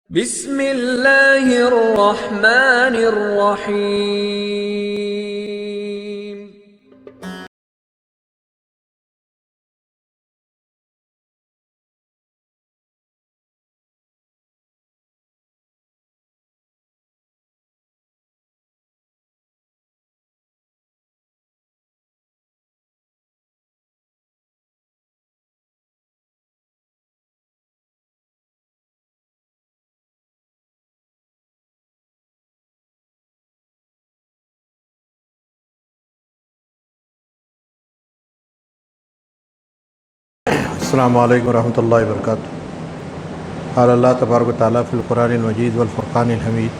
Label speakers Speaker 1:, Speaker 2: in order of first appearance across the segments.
Speaker 1: بسم اللہ الرحمن الرحیم۔
Speaker 2: السلام علیکم ورحمۃ اللہ وبرکاتہ۔ قال اللہ تبارک و تعالیٰ فی القرآن المجید والفرقان الحمید،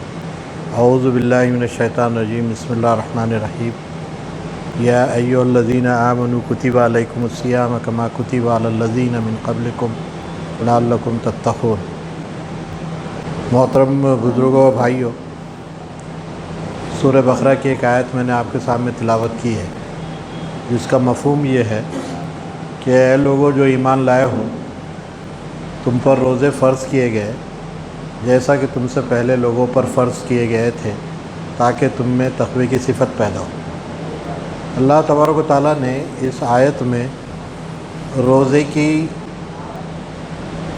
Speaker 2: اعوذ باللہ من الشیطان الرجیم، بسم اللہ الرحمن الرحیم۔ یا ایھا الذین آمنوا کتب علیکم الصیام کما کتب علی الذین من قبلکم لعلکم تتقون۔ محترم بزرگوں و بھائیوں، سورہ بقرہ کی ایک آیت میں نے آپ کے سامنے تلاوت کی ہے، جس کا مفہوم یہ ہے کہ اے لوگوں جو ایمان لائے ہو، تم پر روزے فرض کیے گئے جیسا کہ تم سے پہلے لوگوں پر فرض کیے گئے تھے، تاکہ تم میں تقوی کی صفت پیدا ہو۔ اللہ تبارک و تعالیٰ نے اس آیت میں روزے کی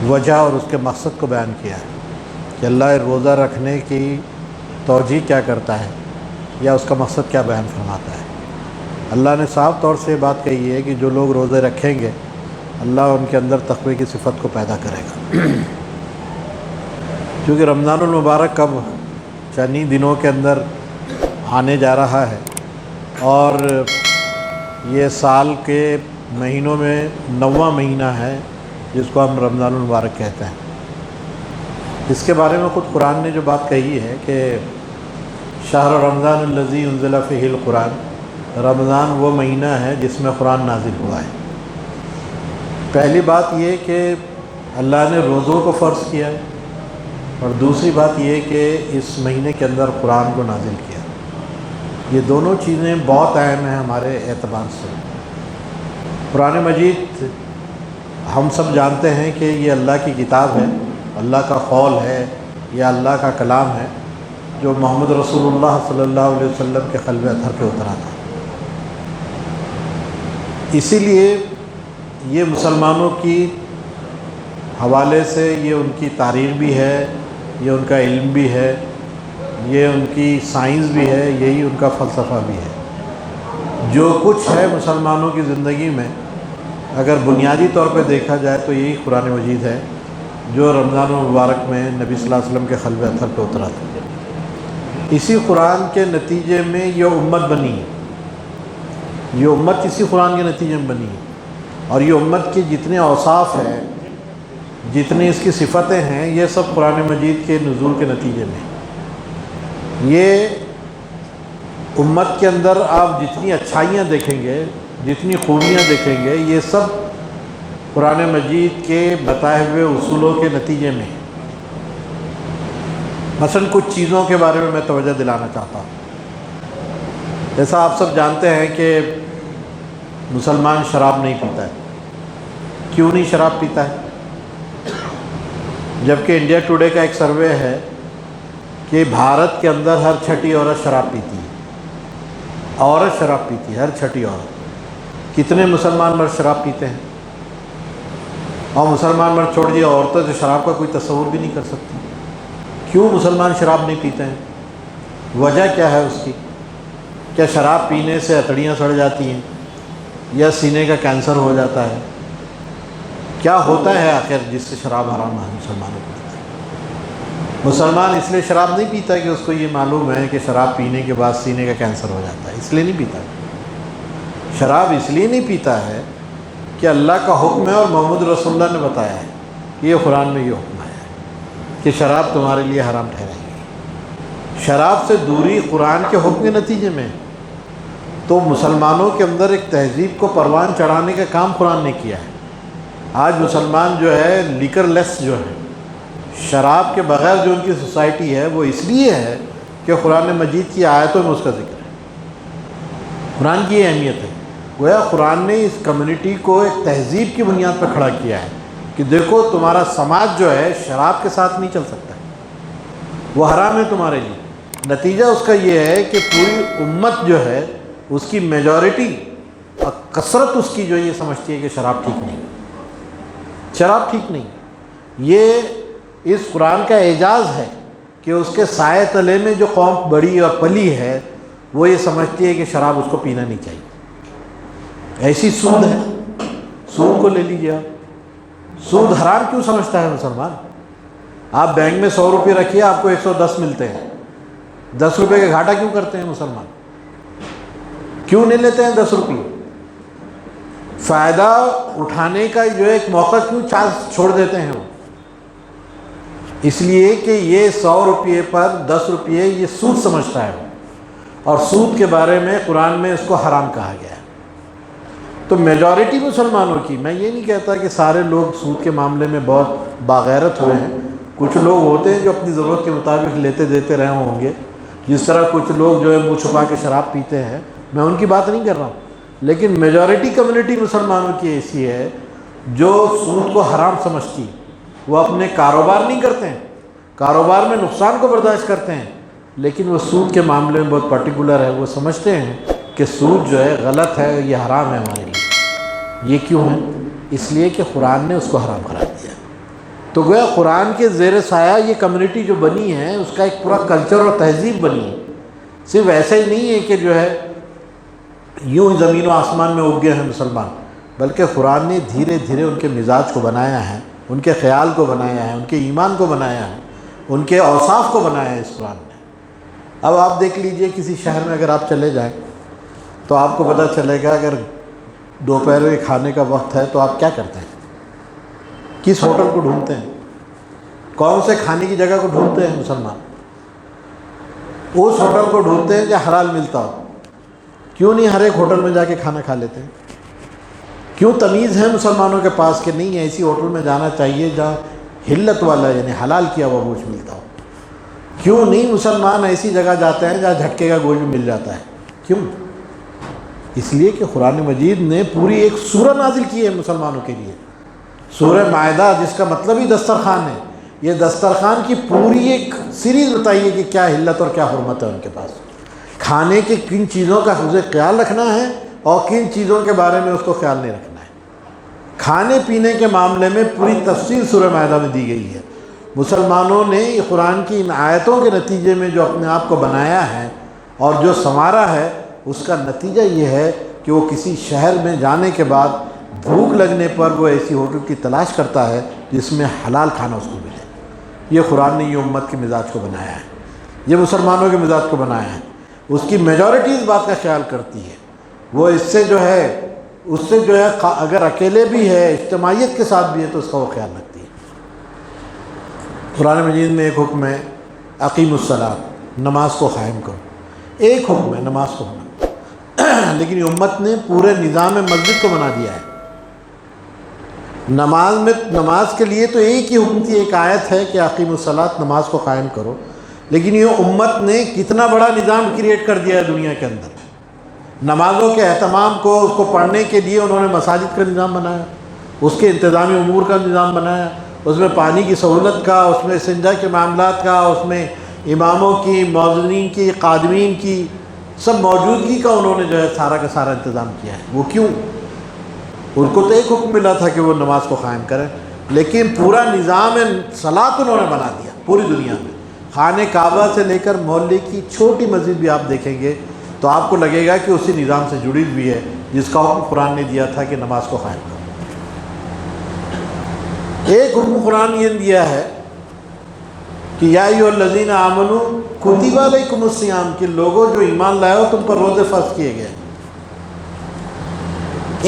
Speaker 2: وجہ اور اس کے مقصد کو بیان کیا ہے کہ اللہ روزہ رکھنے کی توجیہ کیا کرتا ہے یا اس کا مقصد کیا بیان فرماتا ہے۔ اللہ نے صاف طور سے بات کہی ہے کہ جو لوگ روزے رکھیں گے اللہ ان کے اندر تقوی کی صفت کو پیدا کرے گا۔ کیونکہ رمضان المبارک اب چند ہی دنوں کے اندر آنے جا رہا ہے، اور یہ سال کے مہینوں میں 9واں مہینہ ہے جس کو ہم رمضان المبارک کہتے ہیں۔ اس کے بارے میں خود قرآن نے جو بات کہی ہے کہ شہر رمضان الذی انزل فیہ القرآن، رمضان وہ مہینہ ہے جس میں قرآن نازل ہوا ہے۔ پہلی بات یہ کہ اللہ نے روزوں کو فرض کیا ہے، اور دوسری بات یہ کہ اس مہینے کے اندر قرآن کو نازل کیا۔ یہ دونوں چیزیں بہت اہم ہیں ہمارے اعتبار سے۔ قرآن مجید ہم سب جانتے ہیں کہ یہ اللہ کی کتاب ہے، اللہ کا قول ہے یا اللہ کا کلام ہے، جو محمد رسول اللہ صلی اللہ علیہ وسلم کے قلب اطہر پہ اترا تھا۔ اسی لیے یہ مسلمانوں کی حوالے سے یہ ان کی تحریر بھی ہے، یہ ان کا علم بھی ہے، یہ ان کی سائنس بھی ہے، یہی ان کا فلسفہ بھی ہے۔ جو کچھ ہے مسلمانوں کی زندگی میں، اگر بنیادی طور پہ دیکھا جائے تو یہی قرآن مجید ہے جو رمضان المبارک میں نبی صلی اللہ علیہ وسلم کے قلب اطہر پہ اترا تھا۔ اسی قرآن کے نتیجے میں یہ امت بنی ہے، یہ امت اسی قرآن کے نتیجے میں بنی ہے، اور یہ امت کے جتنے اوصاف ہیں، جتنی اس کی صفتیں ہیں، یہ سب قرآن مجید کے نزول کے نتیجے میں۔ یہ امت کے اندر آپ جتنی اچھائیاں دیکھیں گے، جتنی خوبیاں دیکھیں گے، یہ سب قرآن مجید کے بتائے ہوئے اصولوں کے نتیجے میں۔ مثلا کچھ چیزوں کے بارے میں توجہ دلانا چاہتا ہوں۔ جیسا آپ سب جانتے ہیں کہ مسلمان شراب نہیں پیتا ہے۔ کیوں نہیں شراب پیتا ہے؟ جبکہ انڈیا ٹوڈے کا ایک سروے ہے کہ بھارت کے اندر ہر چھٹی عورت شراب پیتی ہے، عورت شراب پیتی ہے، ہر چھٹی عورت۔ کتنے مسلمان مرد شراب پیتے ہیں؟ اور مسلمان مرد چھوڑ دیے، عورتیں تو شراب کا کوئی تصور بھی نہیں کر سکتی۔ کیوں مسلمان شراب نہیں پیتے ہیں؟ وجہ کیا ہے اس کی؟ کیا شراب پینے سے اتڑیاں سڑ جاتی ہیں، یا سینے کا کینسر ہو جاتا ہے؟ کیا ہوتا ہے آخر جس سے شراب حرام ہے مسلمانوں کو؟ مسلمان اس لیے شراب نہیں پیتا کہ اس کو یہ معلوم ہے کہ شراب پینے کے بعد سینے کا کینسر ہو جاتا ہے، اس لیے نہیں پیتا۔ شراب اس لیے نہیں پیتا ہے کہ اللہ کا حکم ہے اور محمد رسول اللہ نے بتایا ہے، یہ قرآن میں یہ حکم ہے کہ شراب تمہارے لیے حرام ٹھہرائے گی۔ شراب سے دوری قرآن کے حکم کے نتیجے میں۔ تو مسلمانوں کے اندر ایک تہذیب کو پروان چڑھانے کا کام قرآن نے کیا ہے۔ آج مسلمان جو ہے لیکر لیس جو ہے، شراب کے بغیر جو ان کی سوسائٹی ہے، وہ اس لیے ہے کہ قرآن مجید کی آیتوں میں اس کا ذکر ہے۔ قرآن کی یہ اہمیت ہے، گویا قرآن نے اس کمیونٹی کو ایک تہذیب کی بنیاد پر کھڑا کیا ہے کہ دیکھو تمہارا سماج جو ہے شراب کے ساتھ نہیں چل سکتا ہے۔ وہ حرام ہے تمہارے لیے۔ نتیجہ اس کا یہ ہے کہ پوری امت جو ہے اس کی میجورٹی اور کثرت اس کی جو یہ سمجھتی ہے کہ شراب ٹھیک نہیں، شراب ٹھیک نہیں۔ یہ اس قرآن کا اعجاز ہے کہ اس کے سائے تلے میں جو قوم بڑی اور پلی ہے وہ یہ سمجھتی ہے کہ شراب اس کو پینا نہیں چاہیے۔ ایسی سود ہے، سود کو لے لیجیے آپ۔ سود حرام کیوں سمجھتا ہے مسلمان؟ آپ بینک میں 100 روپے رکھیے، آپ کو 110 ملتے ہیں، 10 روپے کا گھاٹا کیوں کرتے ہیں مسلمان؟ کیوں نہیں لیتے ہیں 10 روپے؟ فائدہ اٹھانے کا جو ایک موقع کیوں چانس چھوڑ دیتے ہیں وہ؟ اس لیے کہ یہ 100 روپے پر 10 روپے یہ سود سمجھتا ہے وہ، اور سود کے بارے میں قرآن میں اس کو حرام کہا گیا ہے۔ تو میجورٹی مسلمانوں کی، میں یہ نہیں کہتا کہ سارے لوگ سود کے معاملے میں بہت باغیرت ہوئے ہیں، کچھ لوگ ہوتے ہیں جو اپنی ضرورت کے مطابق لیتے دیتے رہے ہوں گے، جس طرح کچھ لوگ جو ہے منہ چھپا کے شراب پیتے ہیں، میں ان کی بات نہیں کر رہا ہوں، لیکن میجورٹی کمیونٹی مسلمانوں کی ایسی ہے جو سود کو حرام سمجھتی، وہ اپنے کاروبار نہیں کرتے ہیں، کاروبار میں نقصان کو برداشت کرتے ہیں، لیکن وہ سود کے معاملے میں بہت پرٹیکولر ہے، وہ سمجھتے ہیں کہ سود جو ہے غلط ہے، یہ حرام ہے ہمارے لیے۔ یہ کیوں ہے؟ اس لیے کہ قرآن نے اس کو حرام قرار دیا۔ تو گویا قرآن کے زیر سایہ یہ کمیونٹی جو بنی ہے اس کا ایک پورا کلچر اور تہذیب بنی ہے۔ صرف ایسا ہی نہیں ہے کہ جو ہے یوں زمین و آسمان میں اگ گئے ہیں مسلمان، بلکہ قرآن نے دھیرے دھیرے ان کے مزاج کو بنایا ہے، ان کے خیال کو بنایا ہے، ان کے ایمان کو بنایا ہے، ان کے اوصاف کو بنایا ہے اس قرآن نے۔ اب آپ دیکھ لیجئے کسی شہر میں اگر آپ چلے جائیں تو آپ کو پتہ چلے گا اگر دوپہر کے کھانے کا وقت ہے تو آپ کیا کرتے ہیں؟ کس ہوٹل کو ڈھونڈتے ہیں؟ کون سے کھانے کی جگہ کو ڈھونڈتے ہیں مسلمان؟ اس ہوٹل کو ڈھونڈتے ہیں جہاں حلال ملتا ہو۔ کیوں نہیں ہر ایک ہوٹل میں جا کے کھانا کھا لیتے ہیں؟ کیوں تمیز ہے مسلمانوں کے پاس کہ نہیں ایسی ہوٹل میں جانا چاہیے جہاں حلت والا یعنی حلال کیا ہوا گوشت ملتا ہو؟ کیوں نہیں مسلمان ایسی جگہ جاتے ہیں جہاں جھٹکے کا گوشت مل جاتا ہے؟ کیوں؟ اس لیے کہ قرآن مجید نے پوری ایک سورہ نازل کی ہے مسلمانوں کے لیے، سورہ مائدہ، جس کا مطلب ہی دسترخوان ہے۔ یہ دسترخوان کی پوری ایک سیریز بتائیے کہ کیا حلت اور کیا حرمت ہے ان کے پاس، کھانے کے کن چیزوں کا اسے خیال رکھنا ہے اور کن چیزوں کے بارے میں اس کو خیال نہیں رکھنا ہے۔ کھانے پینے کے معاملے میں پوری تفصیل سورہ مائدہ میں دی گئی ہے۔ مسلمانوں نے یہ قرآن کی ان آیتوں کے نتیجے میں جو اپنے آپ کو بنایا ہے اور جو سنوارا ہے، اس کا نتیجہ یہ ہے کہ وہ کسی شہر میں جانے کے بعد بھوک لگنے پر وہ ایسی ہوٹل کی تلاش کرتا ہے جس میں حلال کھانا اس کو ملے۔ یہ قرآن نے یہ امت کے مزاج کو بنایا ہے، یہ مسلمانوں کے مزاج کو بنایا ہے۔ اس کی میجورٹی اس بات کا خیال کرتی ہے، وہ اس سے جو ہے اگر اکیلے بھی ہے، اجتماعیت کے ساتھ بھی ہے تو اس کا وہ خیال رکھتی ہے۔ قرآن مجید میں ایک حکم ہے اقیم الصلاۃ، نماز کو قائم کرو، ایک حکم ہے نماز کو ہونا، لیکن یہ امت نے پورے نظام مسجد کو بنا دیا ہے۔ نماز کے لیے تو ایک ہی حکم تھی، ایک آیت ہے کہ اقیم الصلاۃ، نماز کو قائم کرو، لیکن یہ امت نے کتنا بڑا نظام کریٹ کر دیا ہے دنیا کے اندر۔ نمازوں کے اہتمام کو، اس کو پڑھنے کے لیے انہوں نے مساجد کا نظام بنایا، اس کے انتظامی امور کا نظام بنایا، اس میں پانی کی سہولت کا، اس میں استنجا کے معاملات کا، اس میں اماموں کی، مؤذنین کی، قادمین کی سب موجودگی کا انہوں نے جو ہے سارا کا سارا انتظام کیا ہے۔ وہ کیوں؟ ان کو تو ایک حکم ملا تھا کہ وہ نماز کو قائم کریں، لیکن پورا نظام صلاۃ انہوں نے بنا دیا پوری دنیا میں۔ خانہ کعبہ سے لے کر محلے کی چھوٹی مسجد بھی آپ دیکھیں گے تو آپ کو لگے گا کہ اسی نظام سے جڑی ہوئی ہے جس کا حکم قرآن نے دیا تھا کہ نماز کو قائم کرو۔ ایک حکم قرآن یہ دیا ہے کہ یا ایھا الذین آمنوا کتب علیکم الصیام، کہ لوگوں جو ایمان لائے ہو تم پر روزے فرض کیے گئے۔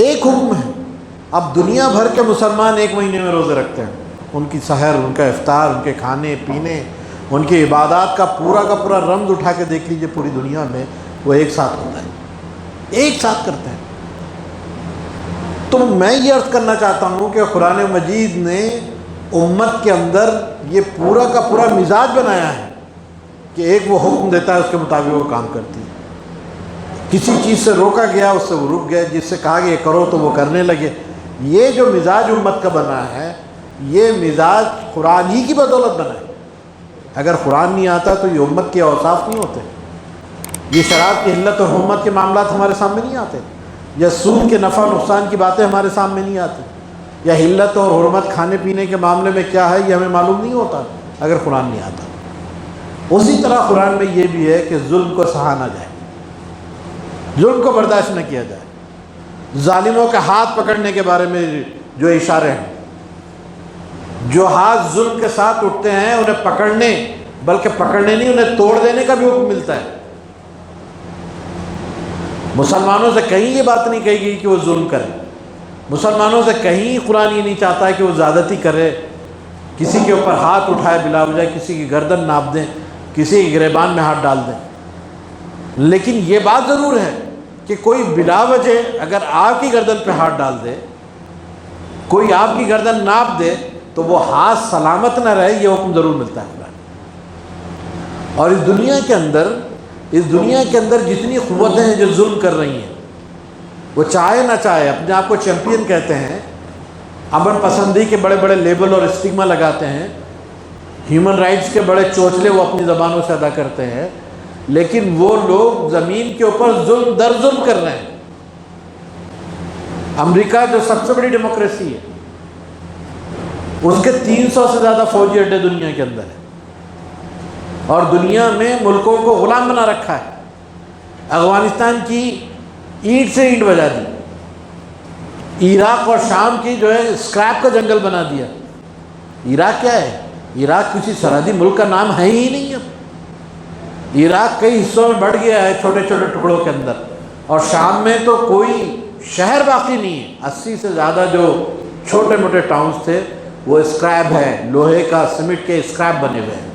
Speaker 2: ایک حکم ہے۔ اب دنیا بھر کے مسلمان ایک مہینے میں روزے رکھتے ہیں، ان کی سحر، ان کا افطار، ان کے کھانے پینے، ان کی عبادات کا پورا رمز اٹھا کے دیکھ لیجئے، پوری دنیا میں وہ ایک ساتھ ہوتا ہے، ایک ساتھ کرتے ہیں۔ تو میں یہ عرض کرنا چاہتا ہوں کہ قرآن مجید نے امت کے اندر یہ پورا کا پورا مزاج بنایا ہے کہ ایک وہ حکم دیتا ہے اس کے مطابق وہ کام کرتی ہے، کسی چیز سے روکا گیا اس سے وہ رک گئے، جس سے کہا کہ یہ کرو تو وہ کرنے لگے۔ یہ جو مزاج امت کا بنا ہے، یہ مزاج قرآن ہی کی بدولت بنا ہے۔ اگر قرآن نہیں آتا تو یہ امت کے اوصاف نہیں ہوتے، یہ شراب کی حلت اور حرمت کے معاملات ہمارے سامنے نہیں آتے، یا سود کے نفع نقصان کی باتیں ہمارے سامنے نہیں آتی، یا حلت اور حرمت کھانے پینے کے معاملے میں کیا ہے یہ ہمیں معلوم نہیں ہوتا اگر قرآن نہیں آتا۔ اسی طرح قرآن میں یہ بھی ہے کہ ظلم کو سہا نہ جائے، ظلم کو برداشت نہ کیا جائے، ظالموں کے ہاتھ پکڑنے کے بارے میں جو اشارے ہیں، جو ہاتھ ظلم کے ساتھ اٹھتے ہیں انہیں پکڑنے، بلکہ پکڑنے نہیں انہیں توڑ دینے کا بھی حکم ملتا ہے۔ مسلمانوں سے کہیں یہ بات نہیں کہی گئی کہ وہ ظلم کرے، مسلمانوں سے کہیں قرآن یہ نہیں چاہتا ہے کہ وہ زیادتی کرے، کسی کے اوپر ہاتھ اٹھائے بلا وجہ، کسی کی گردن ناپ دیں، کسی کی گریبان میں ہاتھ ڈال دیں۔ لیکن یہ بات ضرور ہے کہ کوئی بلا وجہ اگر آپ کی گردن پہ ہاتھ ڈال دے، کوئی آپ کی گردن ناپ دے، تو وہ ہاتھ سلامت نہ رہے، یہ حکم ضرور ملتا ہے قرآن۔ اور اس دنیا کے اندر جتنی قوتیں ہیں جو ظلم کر رہی ہیں، وہ چاہے نہ چاہے اپنے آپ کو چیمپئن کہتے ہیں، امن پسندی کے بڑے بڑے لیبل اور اسٹگما لگاتے ہیں، ہیومن رائٹس کے بڑے چوچلے وہ اپنی زبانوں سے ادا کرتے ہیں، لیکن وہ لوگ زمین کے اوپر ظلم در ظلم کر رہے ہیں۔ امریکہ جو سب سے بڑی ڈیموکریسی ہے، اس کے 300 سے زیادہ فوجی اڈے دنیا کے اندر ہیں، اور دنیا میں ملکوں کو غلام بنا رکھا ہے۔ افغانستان کی اینٹ سے اینٹ بجا دی، عراق اور شام کی جو ہے اسکریپ کا جنگل بنا دیا۔ عراق کیا ہے؟ عراق کسی سرحدی ملک کا نام ہے ہی نہیں اب۔ عراق کئی حصوں میں بڑھ گیا ہے چھوٹے چھوٹے ٹکڑوں کے اندر، اور شام میں تو کوئی شہر باقی نہیں ہے۔ 80 سے زیادہ جو چھوٹے موٹے ٹاؤنز تھے وہ اسکریپ ہے، لوہے کا سیمنٹ کے اسکریپ بنے ہوئے ہیں،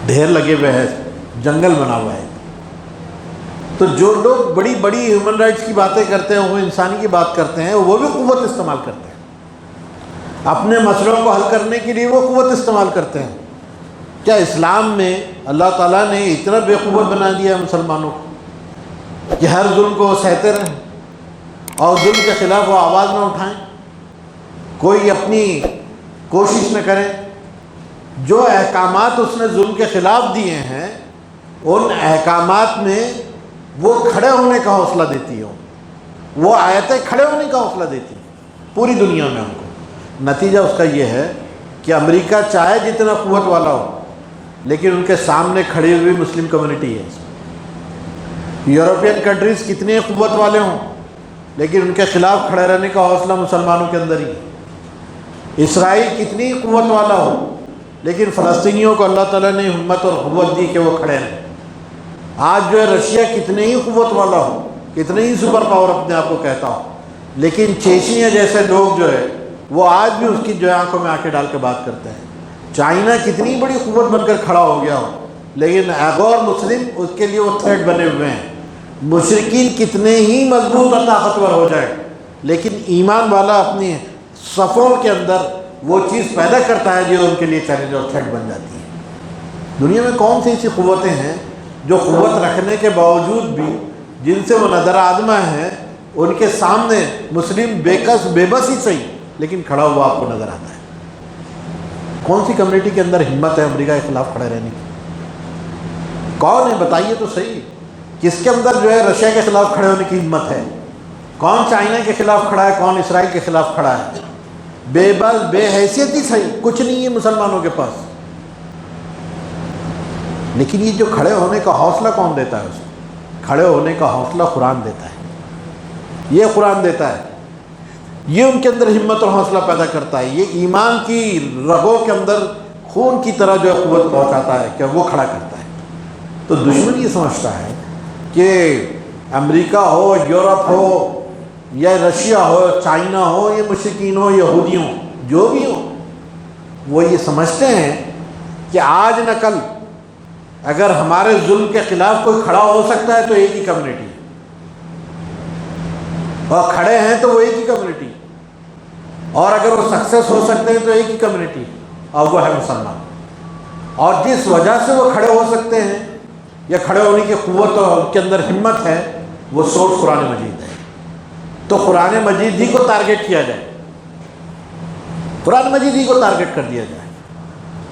Speaker 2: ڈھیر لگے ہوئے ہیں، جنگل بنا ہوا ہے۔ تو جو لوگ بڑی بڑی ہیومن رائٹس کی باتیں کرتے ہیں، وہ انسانی کی بات کرتے ہیں، وہ بھی قوت استعمال کرتے ہیں، اپنے مسئلوں کو حل کرنے کے لیے وہ قوت استعمال کرتے ہیں۔ کیا اسلام میں اللہ تعالیٰ نے اتنا بے قوت بنا دیا ہے مسلمانوں کو کہ ہر ظلم کو وہ سہتے رہیں اور ظلم کے خلاف وہ آواز نہ اٹھائیں، کوئی اپنی کوشش نہ کریں؟ جو احکامات اس نے ظلم کے خلاف دیے ہیں، ان احکامات میں وہ کھڑے ہونے کا حوصلہ دیتی ہو، وہ آیتیں کھڑے ہونے کا حوصلہ دیتی ہیں پوری دنیا میں ان کو۔ نتیجہ اس کا یہ ہے کہ امریکہ چاہے جتنا قوت والا ہو، لیکن ان کے سامنے کھڑی ہوئی مسلم کمیونٹی ہے۔ یورپین کنٹریز کتنے قوت والے ہوں، لیکن ان کے خلاف کھڑے رہنے کا حوصلہ مسلمانوں کے اندر ہی۔ اسرائیل کتنی قوت والا ہو، لیکن فلسطینیوں کو اللہ تعالیٰ نے ہمت اور قوت دی کہ وہ کھڑے رہیں۔ آج جو ہے رشیا کتنے ہی قوت والا ہو، کتنے ہی سپر پاور اپنے آپ کو کہتا ہو، لیکن چیچنیا جیسے لوگ جو ہے وہ آج بھی اس کی جو آنکھوں میں آنکھیں ڈال کے بات کرتے ہیں۔ چائنا کتنی بڑی قوت بن کر کھڑا ہو گیا ہو، لیکن غیر مسلم اس کے لیے وہ تھریٹ بنے ہوئے ہیں۔ مشرکین کتنے ہی مضبوط اور طاقتور ہو جائے، لیکن ایمان والا اپنی صفوں کے اندر وہ چیز پیدا کرتا ہے جو ان کے لیے چیلنج اور تھریٹ بن جاتی ہے۔ دنیا میں کون سی ایسی قوتیں ہیں جو قوت رکھنے کے باوجود بھی، جن سے وہ نظر آدمہ ہیں، ان کے سامنے مسلم بے بس ہی صحیح لیکن کھڑا ہوا آپ کو نظر آتا ہے؟ کون سی کمیونٹی کے اندر ہمت ہے امریکہ کے خلاف کھڑے رہنے کی؟ کون ہے بتائیے تو صحیح، کس کے اندر جو ہے رشیا کے خلاف کھڑے ہونے کی ہمت ہے؟ کون چائنا کے خلاف کھڑا ہے، کون اسرائیل کے خلاف کھڑا ہے؟ بے بس بے حیثیت ہی صحیح، کچھ نہیں ہے مسلمانوں کے پاس۔ لیکن یہ جو کھڑے ہونے کا حوصلہ کون دیتا ہے؟ اس کو کھڑے ہونے کا حوصلہ قرآن دیتا ہے، یہ قرآن دیتا ہے، یہ ان کے اندر ہمت اور حوصلہ پیدا کرتا ہے، یہ ایمان کی رگوں کے اندر خون کی طرح جو ہے قوت پہنچاتا ہے کہ وہ کھڑا کرتا ہے۔ تو دشمن یہ سمجھتا ہے کہ امریکہ ہو، یورپ ہو، یا رشیا ہو، چائنا ہو، یا مشرکین ہو، یہودی ہوں، جو بھی ہوں، وہ یہ سمجھتے ہیں کہ آج نہ کل اگر ہمارے ظلم کے خلاف کوئی کھڑا ہو سکتا ہے تو ایک ہی کمیونٹی ہے، اور کھڑے ہیں تو وہ ایک ہی کمیونٹی، اور اگر وہ سکسیس ہو سکتے ہیں تو ایک ہی کمیونٹی، اور وہ ہے مسلمان۔ اور جس وجہ سے وہ کھڑے ہو سکتے ہیں یا کھڑے ہونے کی قوت اور ان کے اندر ہمت ہے، وہ سورس قرآن مجید ہے۔ تو قرآن مجید ہی کو ٹارگٹ کیا جائے، قرآن مجید ہی کو ٹارگٹ کر دیا جائے۔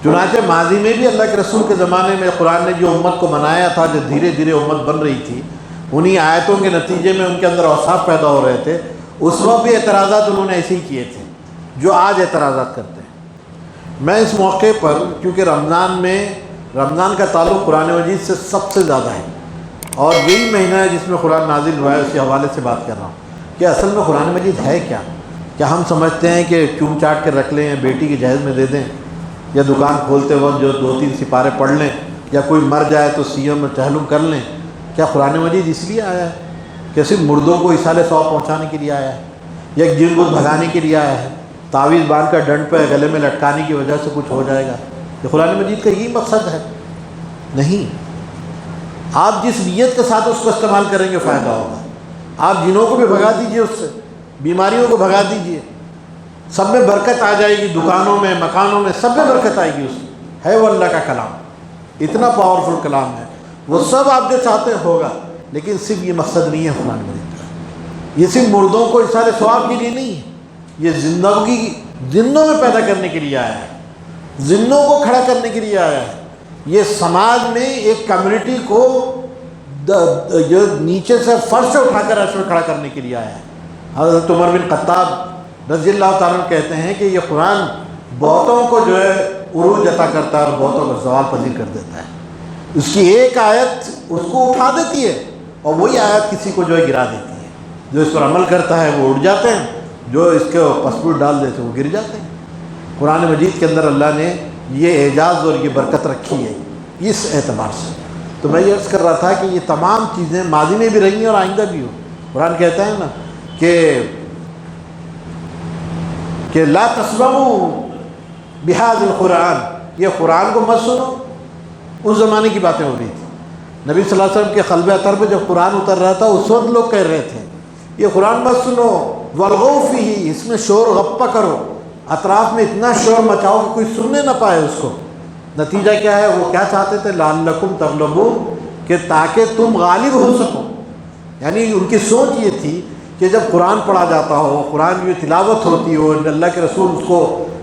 Speaker 2: چنانچہ ماضی میں بھی اللہ کے رسول کے زمانے میں قرآن نے جو امت کو منایا تھا، جو دھیرے دھیرے امت بن رہی تھی، انہی آیتوں کے نتیجے میں ان کے اندر اوصاف پیدا ہو رہے تھے، اس وقت بھی اعتراضات انہوں نے ایسے ہی کیے تھے جو آج اعتراضات کرتے ہیں۔ میں اس موقع پر، کیونکہ رمضان کا تعلق قرآن مجید سے سب سے زیادہ ہے، اور یہی مہینہ ہے جس میں قرآن نازل ہوا ہے، اسی حوالے سے بات کر رہا ہوں کہ اصل میں قرآن مجید ہے کیا؟ کیا ہم سمجھتے ہیں کہ چوم چاٹ کے رکھ لیں، بیٹی کے جہیز میں دے دیں، یا دکان کھولتے وقت جو 2-3 سپارے پڑھ لیں، یا کوئی مر جائے تو سیوں میں ٹہلم کر لیں؟ کیا قرآن مجید اس لیے آیا ہے کہ صرف مردوں کو ایصال ثواب پہنچانے کے لیے آیا ہے، یا ایک جن بت بھگانے کے لیے آیا ہے، تعویذ باندھ کر ڈنڈ پہ گلے میں لٹکانے کی وجہ سے کچھ ہو جائے گا؟ کہ قرآن مجید کا یہی مقصد ہے؟ نہیں۔ آپ جس نیت کے ساتھ اس کو استعمال کریں گے فائدہ ہوگا۔ آپ جنوں کو بھی بھگا دیجئے، اس سے بیماریوں کو بھگا دیجئے، سب میں برکت آ جائے گی، دکانوں میں، مکانوں میں، سب میں برکت آئے گی۔ اس ہے وہ اللہ کا کلام، اتنا پاورفل کلام ہے، وہ سب آپ جو چاہتے ہیں ہوگا۔ لیکن صرف یہ مقصد نہیں ہے قرآن مجید کا، یہ صرف مردوں کو ایصال ثواب کے لیے نہیں ہے، یہ زندگی زندوں میں پیدا کرنے کے لیے آیا ہے، زندوں کو کھڑا کرنے کے لیے آیا ہے۔ یہ سماج میں ایک کمیونٹی کو جو نیچے سے فرش سے اٹھا کر عرش میں کھڑا کرنے کے لیے آیا ہے۔ حضرت عمر بن خطاب رضی اللہ تعالیٰ عنہ کہتے ہیں کہ یہ قرآن بہتوں کو جو ہے عروج عطا کرتا ہے اور بہتوں کو زوال پذیر کر دیتا ہے۔ اس کی ایک آیت اس کو اٹھا دیتی ہے، اور وہی آیت کسی کو جو ہے گرا دیتی ہے۔ جو اس پر عمل کرتا ہے وہ اٹھ جاتے ہیں، جو اس کو پسپورٹ ڈال دیتے ہیں وہ گر جاتے ہیں۔ قرآن مجید کے اندر اللہ نے یہ اعجاز اور یہ برکت رکھی ہے اس اعتبار سے۔ تو میں یہ عرض کر رہا تھا کہ یہ تمام چیزیں ماضی میں بھی رہی ہیں اور آئندہ بھی ہو۔ قرآن کہتا ہے نا کہ لا تسمعوا بهذا القرآن، یہ قرآن کو مت سنو۔ اس زمانے کی باتیں ہو رہی تھی، نبی صلی اللہ علیہ وسلم کے قلب اطہر پہ جب قرآن اتر رہا تھا، اس وقت لوگ کہہ رہے تھے یہ قرآن مت سنو، والغوا فیہ، اس میں شور غپہ کرو، اطراف میں اتنا شور مچاؤ کہ کوئی سننے نہ پائے اس کو۔ نتیجہ کیا ہے؟ وہ کیا چاہتے تھے؟ لعلکم تغلبون، کہ تاکہ تم غالب ہو سکو۔ یعنی ان کی سوچ یہ تھی کہ جب قرآن پڑھا جاتا ہو، قرآن کی تلاوت ہوتی ہو، اللہ کے رسول اس کو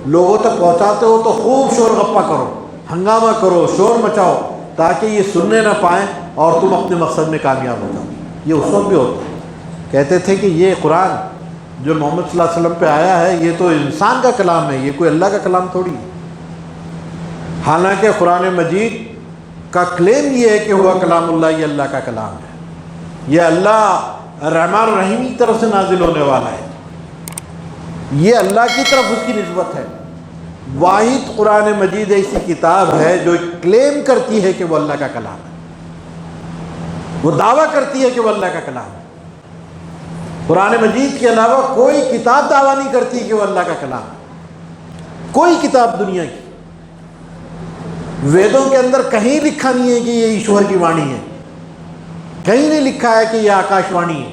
Speaker 2: لوگوں تک پہنچاتے ہو، تو خوب شور غپہ کرو، ہنگامہ کرو، شور مچاؤ، تاکہ یہ سننے نہ پائیں اور تم اپنے مقصد میں کامیاب ہو جاؤ۔ یہ اس وقت بھی ہوتا ہے۔ کہتے تھے کہ یہ قرآن جو محمد صلی اللہ علیہ وسلم پہ آیا ہے، یہ تو انسان کا کلام ہے، یہ کوئی اللہ کا کلام تھوڑی ہے۔ حالانکہ قرآن مجید کا کلیم یہ ہے کہ ہوا کلام اللہ، یہ اللہ کا کلام ہے، یہ اللہ رحمان الرحیم کی طرف سے نازل ہونے والا ہے، یہ اللہ کی طرف اس کی نسبت ہے۔ واحد قرآن مجید ایسی کتاب ہے جو کلیم کرتی ہے کہ وہ اللہ کا کلام ہے، وہ دعویٰ کرتی ہے کہ وہ اللہ کا کلام ہے۔ قرآن مجید کے علاوہ کوئی کتاب دعویٰ نہیں کرتی کہ وہ اللہ کا کلام ہے، کوئی کتاب دنیا کی۔ ویدوں کے اندر کہیں لکھا نہیں ہے کہ یہ ایشور کی وانی ہے، کہیں نہیں لکھا ہے کہ یہ آکاش وانی ہے،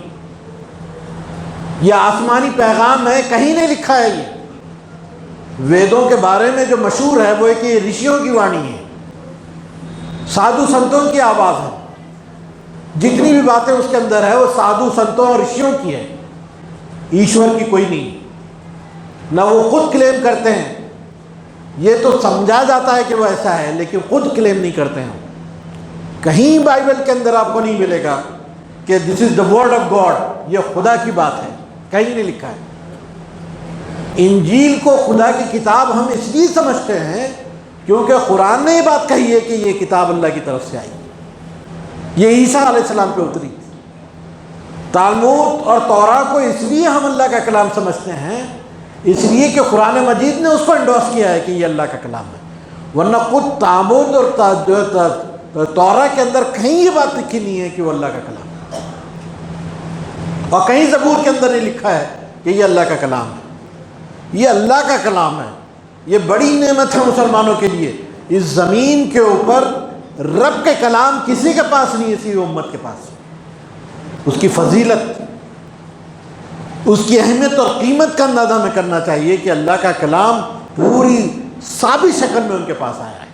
Speaker 2: یہ آسمانی پیغام ہے، کہیں نہیں لکھا ہے۔ یہ ویدوں کے بارے میں جو مشہور ہے وہ ہے کہ یہ رشیوں کی وانی ہے، سادھو سنتوں کی آواز ہے، جتنی بھی باتیں اس کے اندر ہے وہ سادھو سنتوں اور رشیوں کی ہے، ایشور کی کوئی نہیں۔ نہ وہ خود کلیم کرتے ہیں، یہ تو سمجھا جاتا ہے کہ وہ ایسا ہے، لیکن خود کلیم نہیں کرتے ہیں۔ کہیں بائبل کے اندر آپ کو نہیں ملے گا کہ دس از دا ورڈ آف گاڈ، یہ خدا کی بات ہے، کہیں نہیں لکھا ہے۔ انجیل کو خدا کی کتاب ہم اس لیے سمجھتے ہیں کیونکہ قرآن نے یہ بات کہی ہے کہ یہ کتاب اللہ کی طرف سے آئی، یہ عیسیٰ علیہ السلام پہ اتری۔ تالمود اور توراہ کو اس لیے ہم اللہ کا کلام سمجھتے ہیں، اس لیے کہ قرآن مجید نے اس کو انڈورس کیا ہے کہ یہ اللہ کا کلام ہے، ورنہ خود تالمود اور توراہ کے اندر کہیں یہ بات لکھی نہیں ہے کہ وہ اللہ کا کلام ہے، اور کہیں زبور کے اندر نہیں لکھا ہے کہ یہ اللہ کا کلام ہے۔ یہ اللہ کا کلام ہے، یہ بڑی نعمت ہے مسلمانوں کے لیے۔ اس زمین کے اوپر رب کے کلام کسی کے پاس نہیں ہے، اسی امت کے پاس۔ اس کی فضیلت، اس کی اہمیت اور قیمت کا اندازہ ہمیں کرنا چاہیے کہ اللہ کا کلام پوری ثابت شکل میں ان کے پاس آیا ہے۔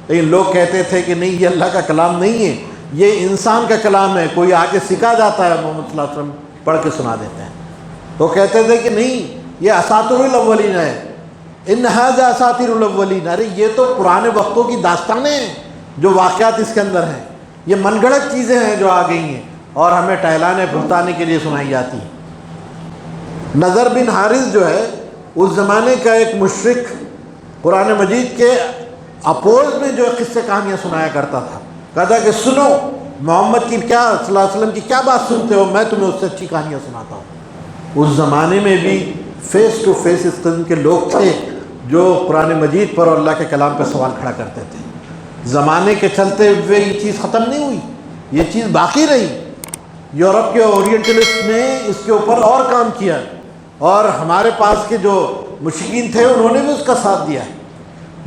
Speaker 2: لیکن لوگ کہتے تھے کہ نہیں، یہ اللہ کا کلام نہیں ہے، یہ انسان کا کلام ہے، کوئی آ کے سکھا جاتا ہے، محمد صلی اللہ علیہ وسلم پڑھ کے سنا دیتے ہیں۔ وہ کہتے تھے کہ نہیں، یہ اساطیر الاولین ہے، ان ھذا اساطیر الاولین، ارے یہ تو پرانے وقتوں کی داستانیں ہیں جو واقعات اس کے اندر ہیں، یہ من گھڑت چیزیں ہیں جو آ گئی ہیں اور ہمیں ٹہلانے پھرتانے کے لیے سنائی جاتی ہیں۔ نضر بن حارث جو ہے اس زمانے کا ایک مشرک، قرآن مجید کے اپوز میں جو قصے کہانیاں سنایا کرتا تھا، کہتا کہ سنو محمد کی کیا صلی اللہ علیہ وسلم کی کیا بات سنتے ہو، میں تمہیں اس سے اچھی کہانیاں سناتا ہوں۔ اس زمانے میں بھی فیس ٹو فیس اس قسم کے لوگ تھے جو قرآن مجید پر اور اللہ کے کلام پہ سوال کھڑا کرتے تھے۔ زمانے کے چلتے ہوئے یہ چیز ختم نہیں ہوئی، یہ چیز باقی رہی۔ یورپ کے اورینٹلسٹ نے اس کے اوپر اور کام کیا اور ہمارے پاس کے جو مشرکین تھے انہوں نے بھی اس کا ساتھ دیا۔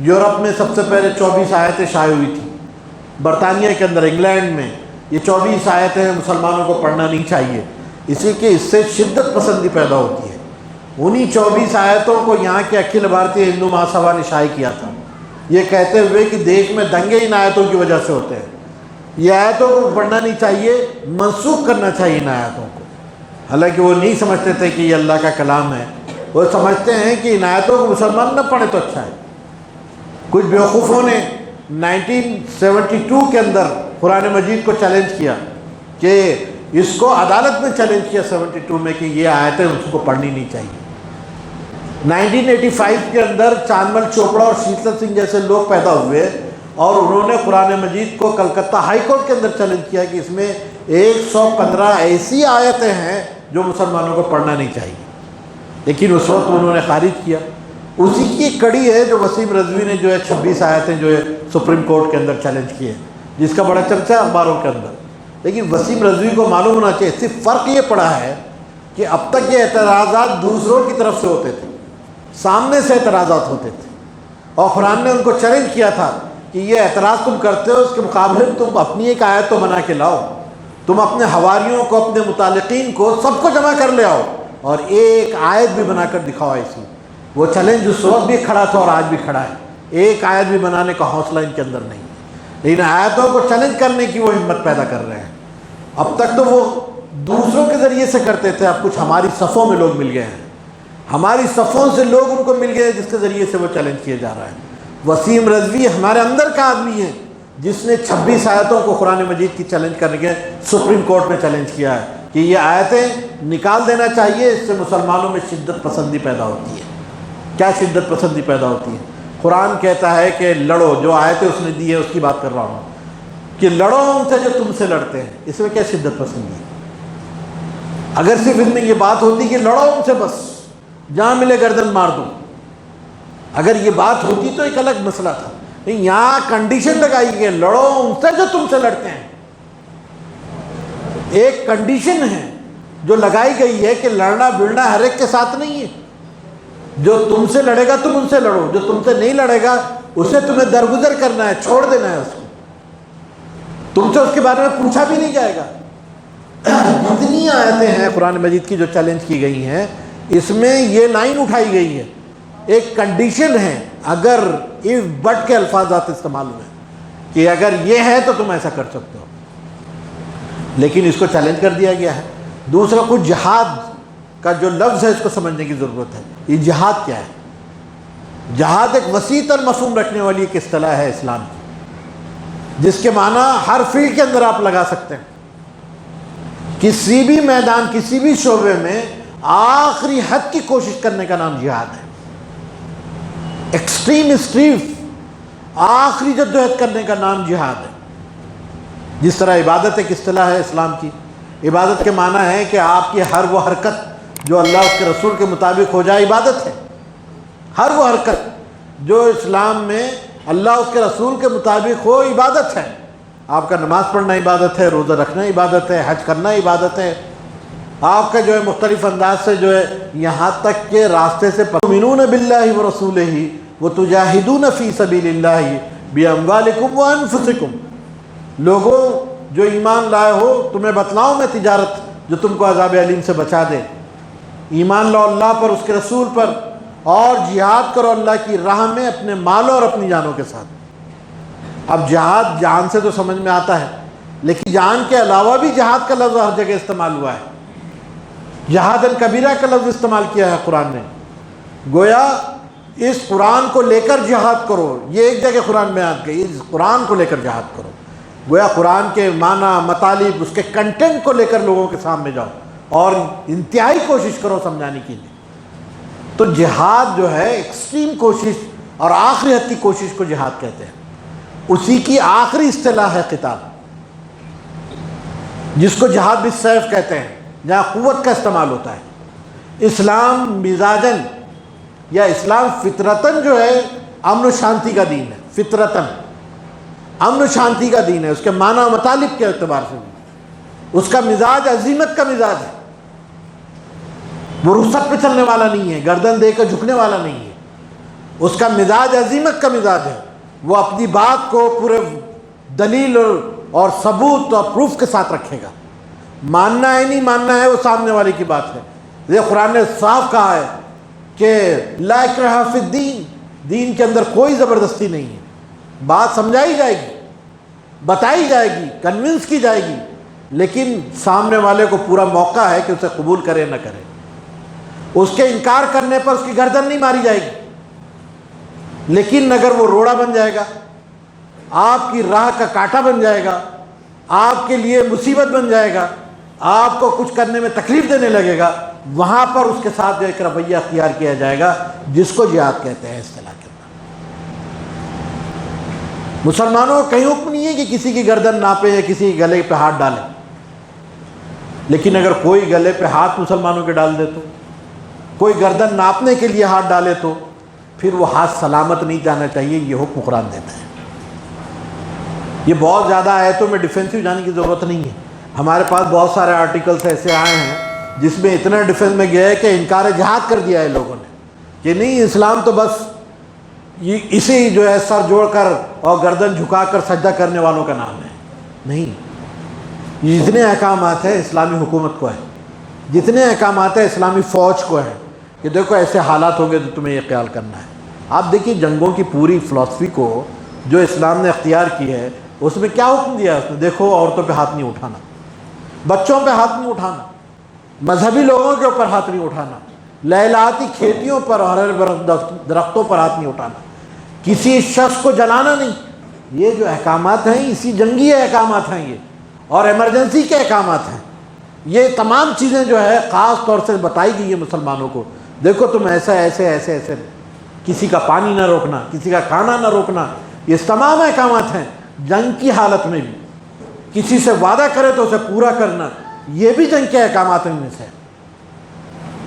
Speaker 2: یورپ میں سب سے پہلے 24 آیتیں شائع ہوئی تھیں، برطانیہ کے اندر، انگلینڈ میں یہ 24 آیتیں مسلمانوں کو پڑھنا نہیں چاہیے، اسی کہ اس سے شدت پسندی پیدا ہوتی ہے۔ انہی 24 آیتوں کو یہاں کے اکھل بھارتی ہندو مہاسبھا نے شائع کیا تھا، یہ کہتے ہوئے کہ دیش میں دنگے ان آیتوں کی وجہ سے ہوتے ہیں، یہ آیتوں کو پڑھنا نہیں چاہیے، منسوخ کرنا چاہیے ان آیتوں کو۔ حالانکہ وہ نہیں سمجھتے تھے کہ یہ اللہ کا کلام ہے، وہ سمجھتے ہیں کہ ان آیتوں کو مسلمان نہ پڑھے تو اچھا ہے۔ کچھ بیوقوفوں نے 1972 کے اندر قرآن مجید کو چیلنج کیا کہ اس کو عدالت میں چیلنج کیا 72 میں کہ یہ آیتیں اس کو پڑھنی نہیں چاہیے۔ 1985 کے اندر چانمل چوپڑا اور شیتل سنگھ جیسے لوگ پیدا ہوئے اور انہوں نے قرآن مجید کو کلکتہ ہائی کورٹ کے اندر چیلنج کیا کہ اس میں 115 ایسی آیتیں ہیں جو مسلمانوں کو پڑھنا نہیں چاہیے، لیکن اس وقت انہوں نے خارج کیا۔ اسی کی کڑی ہے جو وسیم رضوی نے جو ہے 26 آیتیں جو ہے سپریم کورٹ کے اندر چیلنج کیے، جس کا بڑا چرچہ ہے اخباروں کے اندر۔ لیکن وسیم رضوی کو معلوم ہونا چاہیے، صرف فرق یہ پڑا ہے کہ اب تک یہ اعتراضات دوسروں کی طرف سے ہوتے تھے، سامنے سے اعتراضات ہوتے تھے، اور قرآن نے ان کو چیلنج کیا تھا کہ یہ اعتراض تم کرتے ہو، اس کے مقابلے میں تم اپنی ایک آیت تو بنا کے لاؤ، تم اپنے حواریوں کو، اپنے متعلقین کو، سب کو جمع کر لے آؤ اور ایک آیت بھی بنا کر دکھاؤ ایسی۔ وہ چیلنج اس وقت بھی کھڑا تھا اور آج بھی کھڑا ہے، ایک آیت بھی بنانے کا حوصلہ ان کے اندر نہیں ہے، لیکن آیتوں کو چیلنج کرنے کی وہ ہمت پیدا کر رہے ہیں۔ اب تک تو وہ دوسروں کے ذریعے سے کرتے تھے، اب کچھ ہماری صفوں میں لوگ مل گئے ہیں، ہماری صفوں سے لوگ ان کو مل گئے جس کے ذریعے سے وہ چیلنج کیا جا رہا ہے۔ وسیم رضوی ہمارے اندر کا آدمی ہے جس نے 26 آیتوں کو قرآن مجید کی چیلنج کرنے کے سپریم کورٹ میں چیلنج کیا ہے کہ یہ آیتیں نکال دینا چاہیے، اس سے مسلمانوں میں شدت پسندی پیدا ہوتی ہے۔ کیا شدت پسندی پیدا ہوتی ہے؟ قرآن کہتا ہے کہ لڑو، جو آیتیں اس نے دی ہے اس کی بات کر رہا ہوں کہ لڑو ان سے جو تم سے لڑتے ہیں، اس میں کیا شدت پسندی ہے؟ اگر صرف اس میں یہ بات ہوتی کہ لڑو ان سے، بس جہاں ملے گردن مار دو، اگر یہ بات ہوتی تو ایک الگ مسئلہ تھا، لیکن یہاں کنڈیشن لگائی کہ لڑو ان سے جو تم سے لڑتے ہیں۔ ایک کنڈیشن ہے جو لگائی گئی ہے کہ لڑنا بھڑنا ہر ایک کے ساتھ نہیں ہے، جو تم سے لڑے گا تم ان سے لڑو، جو تم سے نہیں لڑے گا اسے تمہیں درگزر کرنا ہے، چھوڑ دینا ہے اس کو، تم سے اس کے بارے میں پوچھا بھی نہیں جائے گا۔ جتنی آیتیں ہیں قرآن مجید کی جو چیلنج کی گئی ہیں، اس میں یہ لائن اٹھائی گئی ہے، ایک کنڈیشن ہے، اگر if but کے الفاظات استعمال ہوئے کہ اگر یہ ہے تو تم ایسا کر سکتے ہو، لیکن اس کو چیلنج کر دیا گیا ہے۔ دوسرا، کچھ جہاد کا جو لفظ ہے اس کو سمجھنے کی ضرورت ہے۔ یہ جہاد کیا ہے؟ جہاد ایک وسیع تر مفہوم رکھنے والی ایک اصطلاح ہے اسلام کی، جس کے معنی ہر فیلڈ کے اندر آپ لگا سکتے ہیں، کسی بھی میدان، کسی بھی شعبے میں آخری حد کی کوشش کرنے کا نام جہاد ہے۔ ایکسٹریم اسٹریف، آخری جدوجہد کرنے کا نام جہاد ہے۔ جس طرح عبادت ایک اصطلاح ہے اسلام کی، عبادت کے معنی ہے کہ آپ کی ہر وہ حرکت جو اللہ اس کے رسول کے مطابق ہو جائے عبادت ہے۔ ہر وہ حرکت جو اسلام میں اللہ اس کے رسول کے مطابق ہو عبادت ہے۔ آپ کا نماز پڑھنا عبادت ہے، روزہ رکھنا عبادت ہے، حج کرنا عبادت ہے، آپ کا جو ہے مختلف انداز سے جو ہے یہاں تک کہ راستے سے تؤمنون باللہ ورسولہ وتجاہدون فی سبیل اللہ باموالکم وانفسکم، لوگوں جو ایمان لائے ہو تمہیں بتلاؤں میں تجارت جو تم کو عذاب علیم سے بچا دے۔ ایمان لاؤ اللہ پر، اس کے رسول پر، اور جہاد کرو اللہ کی راہ میں اپنے مالوں اور اپنی جانوں کے ساتھ۔ اب جہاد جان سے تو سمجھ میں آتا ہے، لیکن جان کے علاوہ بھی جہاد کا لفظ ہر جگہ استعمال ہوا ہے۔ جہاد الکبیرہ کا لفظ استعمال کیا ہے قرآن نے، گویا اس قرآن کو لے کر جہاد کرو، یہ ایک جگہ قرآن میں آ گئی، اس قرآن کو لے کر جہاد کرو، گویا قرآن کے معنی، مطالب، اس کے کنٹینٹ کو لے کر لوگوں کے سامنے جاؤ اور انتہائی کوشش کرو سمجھانے کے لیے۔ تو جہاد جو ہے ایکسٹریم کوشش اور آخری حد کی کوشش کو جہاد کہتے ہیں، اسی کی آخری اصطلاح ہے قتال، جس کو جہاد بالسیف کہتے ہیں، جہاں قوت کا استعمال ہوتا ہے۔ اسلام مزاجن یا اسلام فطرتاً جو ہے امن و شانتی کا دین ہے، فطرتاً امن و شانتی کا دین ہے، اس کے معنی و مطالب کے اعتبار سے بھی اس کا مزاج عزیمت کا مزاج ہے، وہ رخصت پہ چلنے والا نہیں ہے، گردن دے کر جھکنے والا نہیں ہے، اس کا مزاج عزیمت کا مزاج ہے، وہ اپنی بات کو پورے دلیل اور ثبوت اور پروف کے ساتھ رکھے گا، ماننا ہے نہیں ماننا ہے وہ سامنے والے کی بات ہے۔ یہ قرآن نے صاف کہا ہے کہ لا اکراہ فی الدین، دین کے اندر کوئی زبردستی نہیں ہے، بات سمجھائی جائے گی، بتائی جائے گی، کنونس کی جائے گی، لیکن سامنے والے کو پورا موقع ہے کہ اسے قبول کرے نہ کرے۔ اس کے انکار کرنے پر اس کی گردن نہیں ماری جائے گی، لیکن اگر وہ روڑا بن جائے گا، آپ کی راہ کا کانٹا بن جائے گا، آپ کے لیے مصیبت بن جائے گا، آپ کو کچھ کرنے میں تکلیف دینے لگے گا، وہاں پر اس کے ساتھ جو ایک رویہ اختیار کیا جائے گا جس کو جہاد کہتے ہیں اصطلاح کے اندر۔ مسلمانوں کو کہیں حکم نہیں ہے کہ کسی کی گردن ناپے یا کسی کے گلے پہ ہاتھ ڈالیں، لیکن اگر کوئی گلے پہ ہاتھ مسلمانوں کے ڈال دے تو، کوئی گردن ناپنے کے لیے ہاتھ ڈالے تو پھر وہ ہاتھ سلامت نہیں جانا چاہیے، یہ حکم قرآن دیتا ہے۔ یہ بہت زیادہ آیتوں میں ڈیفینسو جانے کی ضرورت نہیں ہے، ہمارے پاس بہت سارے آرٹیکلس ایسے آئے ہیں جس میں اتنا ڈیفینس میں گیا ہے کہ انکار جہاد کر دیا ہے لوگوں نے کہ نہیں، اسلام تو بس یہ اسی جو ہے سر جوڑ کر اور گردن جھکا کر سجدہ کرنے والوں کا نام ہے۔ نہیں، یہ جتنے احکامات ہیں اسلامی حکومت کو ہے، جتنے احکامات ہیں اسلامی فوج کو ہے کہ دیکھو ایسے حالات ہوں گے تو تمہیں یہ خیال کرنا ہے۔ آپ دیکھیے جنگوں کی پوری فلسفی کو جو اسلام نے اختیار کی ہے، اس میں کیا حکم دیا ہے اس نے؟ دیکھو عورتوں پہ ہاتھ نہیں اٹھانا، بچوں پہ ہاتھ نہیں اٹھانا، مذہبی لوگوں کے اوپر ہاتھ نہیں اٹھانا، لہلاتی کھیتیوں پر اور درختوں پر ہاتھ نہیں اٹھانا، کسی شخص کو جلانا نہیں۔ یہ جو احکامات ہیں اسی جنگی احکامات ہیں یہ، اور ایمرجنسی کے احکامات ہیں۔ یہ تمام چیزیں جو ہے خاص طور سے بتائی گئی ہے مسلمانوں کو، دیکھو تم ایسا ایسے ایسے ایسے، کسی کا پانی نہ روکنا، کسی کا کھانا نہ روکنا، یہ تمام احکامات ہیں۔ جنگ کی حالت میں بھی کسی سے وعدہ کرے تو اسے پورا کرنا، یہ بھی جنگ کے احکامات میں سے ہے۔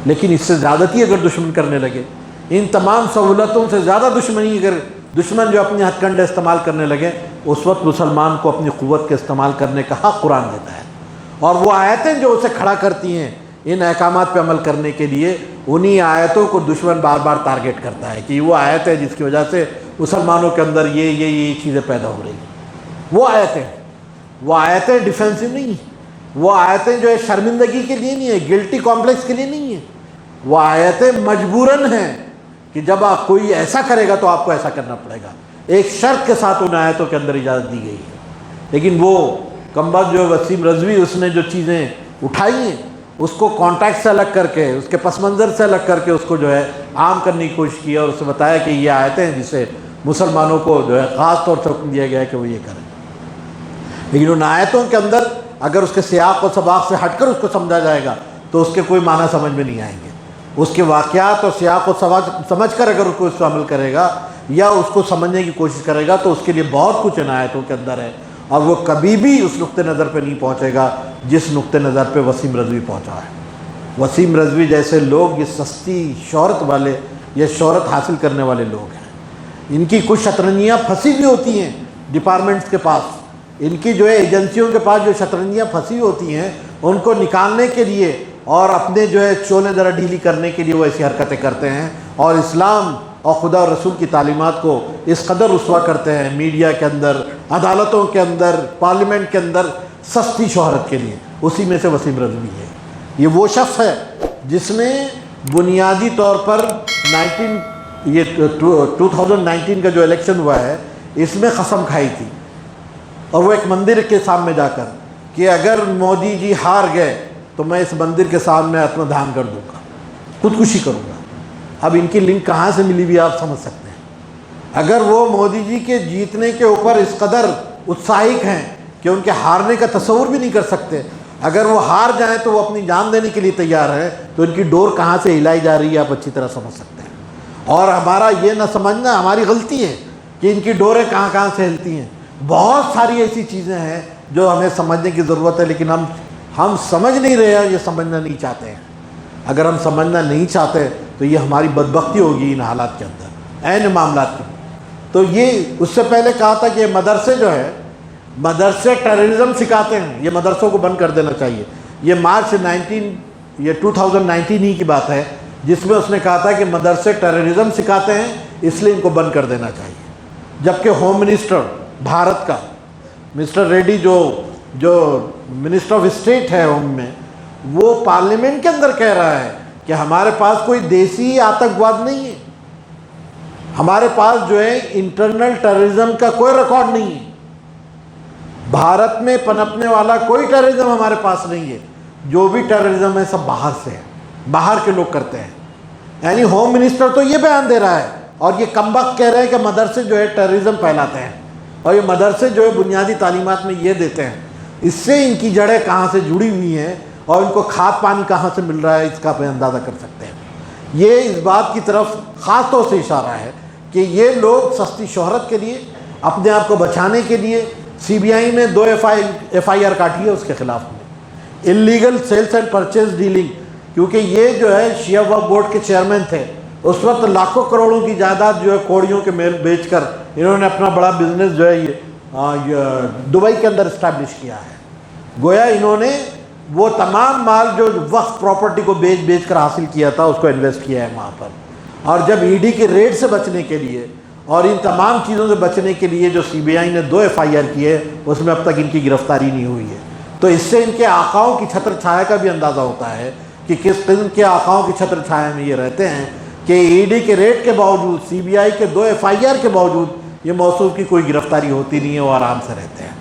Speaker 2: لیکن اس سے زیادتی اگر دشمن کرنے لگے، ان تمام سہولتوں سے زیادہ دشمنی اگر دشمن جو اپنے ہتھ کنڈے استعمال کرنے لگے، اس وقت مسلمان کو اپنی قوت کے استعمال کرنے کا حق قرآن دیتا ہے، اور وہ آیتیں جو اسے کھڑا کرتی ہیں ان احکامات پہ عمل کرنے کے لیے، انہی آیتوں کو دشمن بار بار ٹارگیٹ کرتا ہے کہ وہ آیت ہے جس کی وجہ سے مسلمانوں کے اندر یہ چیزیں پیدا ہو رہی ہیں۔ وہ آیتیں ڈیفینسو نہیں ہیں، وہ آیتیں جو ہے شرمندگی کے لیے نہیں ہیں، گلٹی کمپلیکس کے لیے نہیں ہیں، وہ آیتیں مجبوراً ہیں کہ جب آپ کوئی ایسا کرے گا تو آپ کو ایسا کرنا پڑے گا، ایک شرط کے ساتھ ان آیتوں کے اندر اجازت دی گئی ہے۔ لیکن وہ کمبخت جو وسیم رضوی، اس نے جو چیزیں اٹھائی ہیں اس کو کانٹیکٹ سے الگ کر کے، اس کے پس منظر سے الگ کر کے اس کو جو ہے عام کرنے کی کوشش کی، اور اسے بتایا کہ یہ آیتیں ہیں جسے مسلمانوں کو جو ہے خاص طور سے حکم دیا گیا ہے کہ وہ یہ کریں۔ لیکن ان آیتوں کے اندر اگر اس کے سیاق و سباق سے ہٹ کر اس کو سمجھا جائے گا تو اس کے کوئی معنی سمجھ میں نہیں آئیں گے۔ اس کے واقعات اور سیاق و سباق سمجھ کر اگر اس کو اس پہ عمل کرے گا یا اس کو سمجھنے کی کوشش کرے گا تو اس کے لیے بہت کچھ ان آیتوں کے اندر ہے، اور وہ کبھی بھی اس نقطۂ نظر پہ نہیں پہنچے گا جس نقطۂ نظر پہ وسیم رضوی پہنچا ہے۔ وسیم رضوی جیسے لوگ یہ سستی شہرت والے یا شہرت حاصل کرنے والے لوگ ہیں، ان کی کچھ شطرنجیاں پھنسی ہوئی ہوتی ہیں ڈپارٹمنٹس کے پاس، ان کی جو ہے ایجنسیوں کے پاس جو شطرنجیاں پھنسی ہوتی ہیں ان کو نکالنے کے لیے اور اپنے جو ہے چولیں ذرا ڈھیلی کرنے کے لیے وہ ایسی حرکتیں کرتے ہیں، اور اسلام اور خدا اور رسول کی تعلیمات کو اس قدر رسوا کرتے ہیں میڈیا کے اندر، عدالتوں کے اندر، پارلیمنٹ کے اندر، سستی شہرت کے لیے۔ اسی میں سے وسیم رضوی ہے۔ یہ وہ شخص ہے جس نے بنیادی طور پر 2019 کا جو الیکشن ہوا ہے اس میں قسم کھائی تھی، اور وہ ایک مندر کے سامنے جا کر کہ اگر مودی جی ہار گئے تو میں اس مندر کے سامنے آتم دہان کر دوں گا، خودکشی کروں گا۔ اب ان کی لنک کہاں سے ملی ہوئی آپ سمجھ سکتے ہیں۔ اگر وہ مودی جی کے جیتنے کے اوپر اس قدر اتساہک ہیں کہ ان کے ہارنے کا تصور بھی نہیں کر سکتے، اگر وہ ہار جائیں تو وہ اپنی جان دینے کے لیے تیار ہیں، تو ان کی ڈور کہاں سے ہلائی جا رہی ہے آپ اچھی طرح سمجھ سکتے ہیں۔ اور ہمارا یہ نہ سمجھنا ہماری غلطی ہے کہ ان کی ڈوریں کہاں کہاں سے ہلتی ہیں۔ بہت ساری ایسی چیزیں ہیں جو ہمیں سمجھنے کی ضرورت ہے، لیکن ہم سمجھ نہیں رہے ہیں، یہ سمجھنا نہیں چاہتے ہیں۔ اگر ہم سمجھنا نہیں چاہتے تو یہ ہماری بدبختی ہوگی ان حالات کے اندر، عین معاملات کے۔ تو یہ اس سے پہلے کہا تھا کہ یہ مدرسے جو ہے، مدرسے ٹیررزم سکھاتے ہیں، یہ مدرسوں کو بند کر دینا چاہیے۔ یہ مارچ 2019 ہی کی بات ہے جس میں اس نے کہا تھا کہ مدرسے ٹیررزم سکھاتے ہیں، اس لیے ان کو بند کر دینا چاہیے۔ جبکہ ہوم منسٹر بھارت کا مسٹر ریڈی جو منسٹر آف اسٹیٹ ہے ہوم میں، وہ پارلیمنٹ کے اندر کہہ رہا ہے کہ ہمارے پاس کوئی دیسی آتنکواد نہیں ہے، ہمارے پاس جو ہے انٹرنل ٹیررزم کا کوئی ریکارڈ نہیں ہے، بھارت میں پنپنے والا کوئی ٹیررزم ہمارے پاس نہیں ہے، جو بھی ٹیررزم ہے سب باہر سے ہے، باہر کے لوگ کرتے ہیں۔ یعنی ہوم منسٹر تو یہ بیان دے رہا ہے، اور یہ کم بخت کہہ رہے ہیں کہ مدرسے جو ہے ٹیررزم پھیلاتے ہیں، اور یہ مدرسے جو ہے بنیادی تعلیمات میں یہ دیتے ہیں۔ اس سے ان کی جڑیں کہاں سے جڑی ہوئی ہیں اور ان کو کھاد پانی کہاں سے مل رہا ہے، اس کا آپ اندازہ کر سکتے ہیں۔ یہ اس بات کی طرف خاص طور سے اشارہ ہے کہ یہ لوگ سستی شہرت کے لیے، اپنے آپ کو بچانے کے لیے، سی بی آئی نے 2 ایف آئی آر کاٹی ہے اس کے خلاف میں، illegal sales and purchase dealing, کیونکہ یہ جو ہے شیعہ وقف بورڈ کے چیئرمین تھے، اس وقت لاکھوں کروڑوں کی جائیداد جو ہے کوڑیوں کے میل بیچ کر انہوں نے اپنا بڑا بزنس جو ہے یہ دبئی کے اندر اسٹیبلش کیا ہے۔ گویا انہوں نے وہ تمام مال جو وقف پراپرٹی کو بیچ کر حاصل کیا تھا اس کو انویسٹ کیا ہے وہاں پر۔ اور جب ای ڈی کے ریڈ سے بچنے کے لیے اور ان تمام چیزوں سے بچنے کے لیے جو سی بی آئی نے 2 ایف آئی آر کی ہے، اس میں اب تک ان کی گرفتاری نہیں ہوئی ہے۔ تو اس سے ان کے آقاؤں کی چھتر چھایا کا بھی اندازہ ہوتا ہے کہ کس قسم کے آقاؤں کی چھتر چھایا میں یہ رہتے ہیں کہ ای ڈی کے ریڈ کے باوجود، سی بی آئی کے 2 ایف آئی آر کے باوجود یہ موصوف کی کوئی گرفتاری ہوتی نہیں ہے، وہ آرام سے رہتے ہیں۔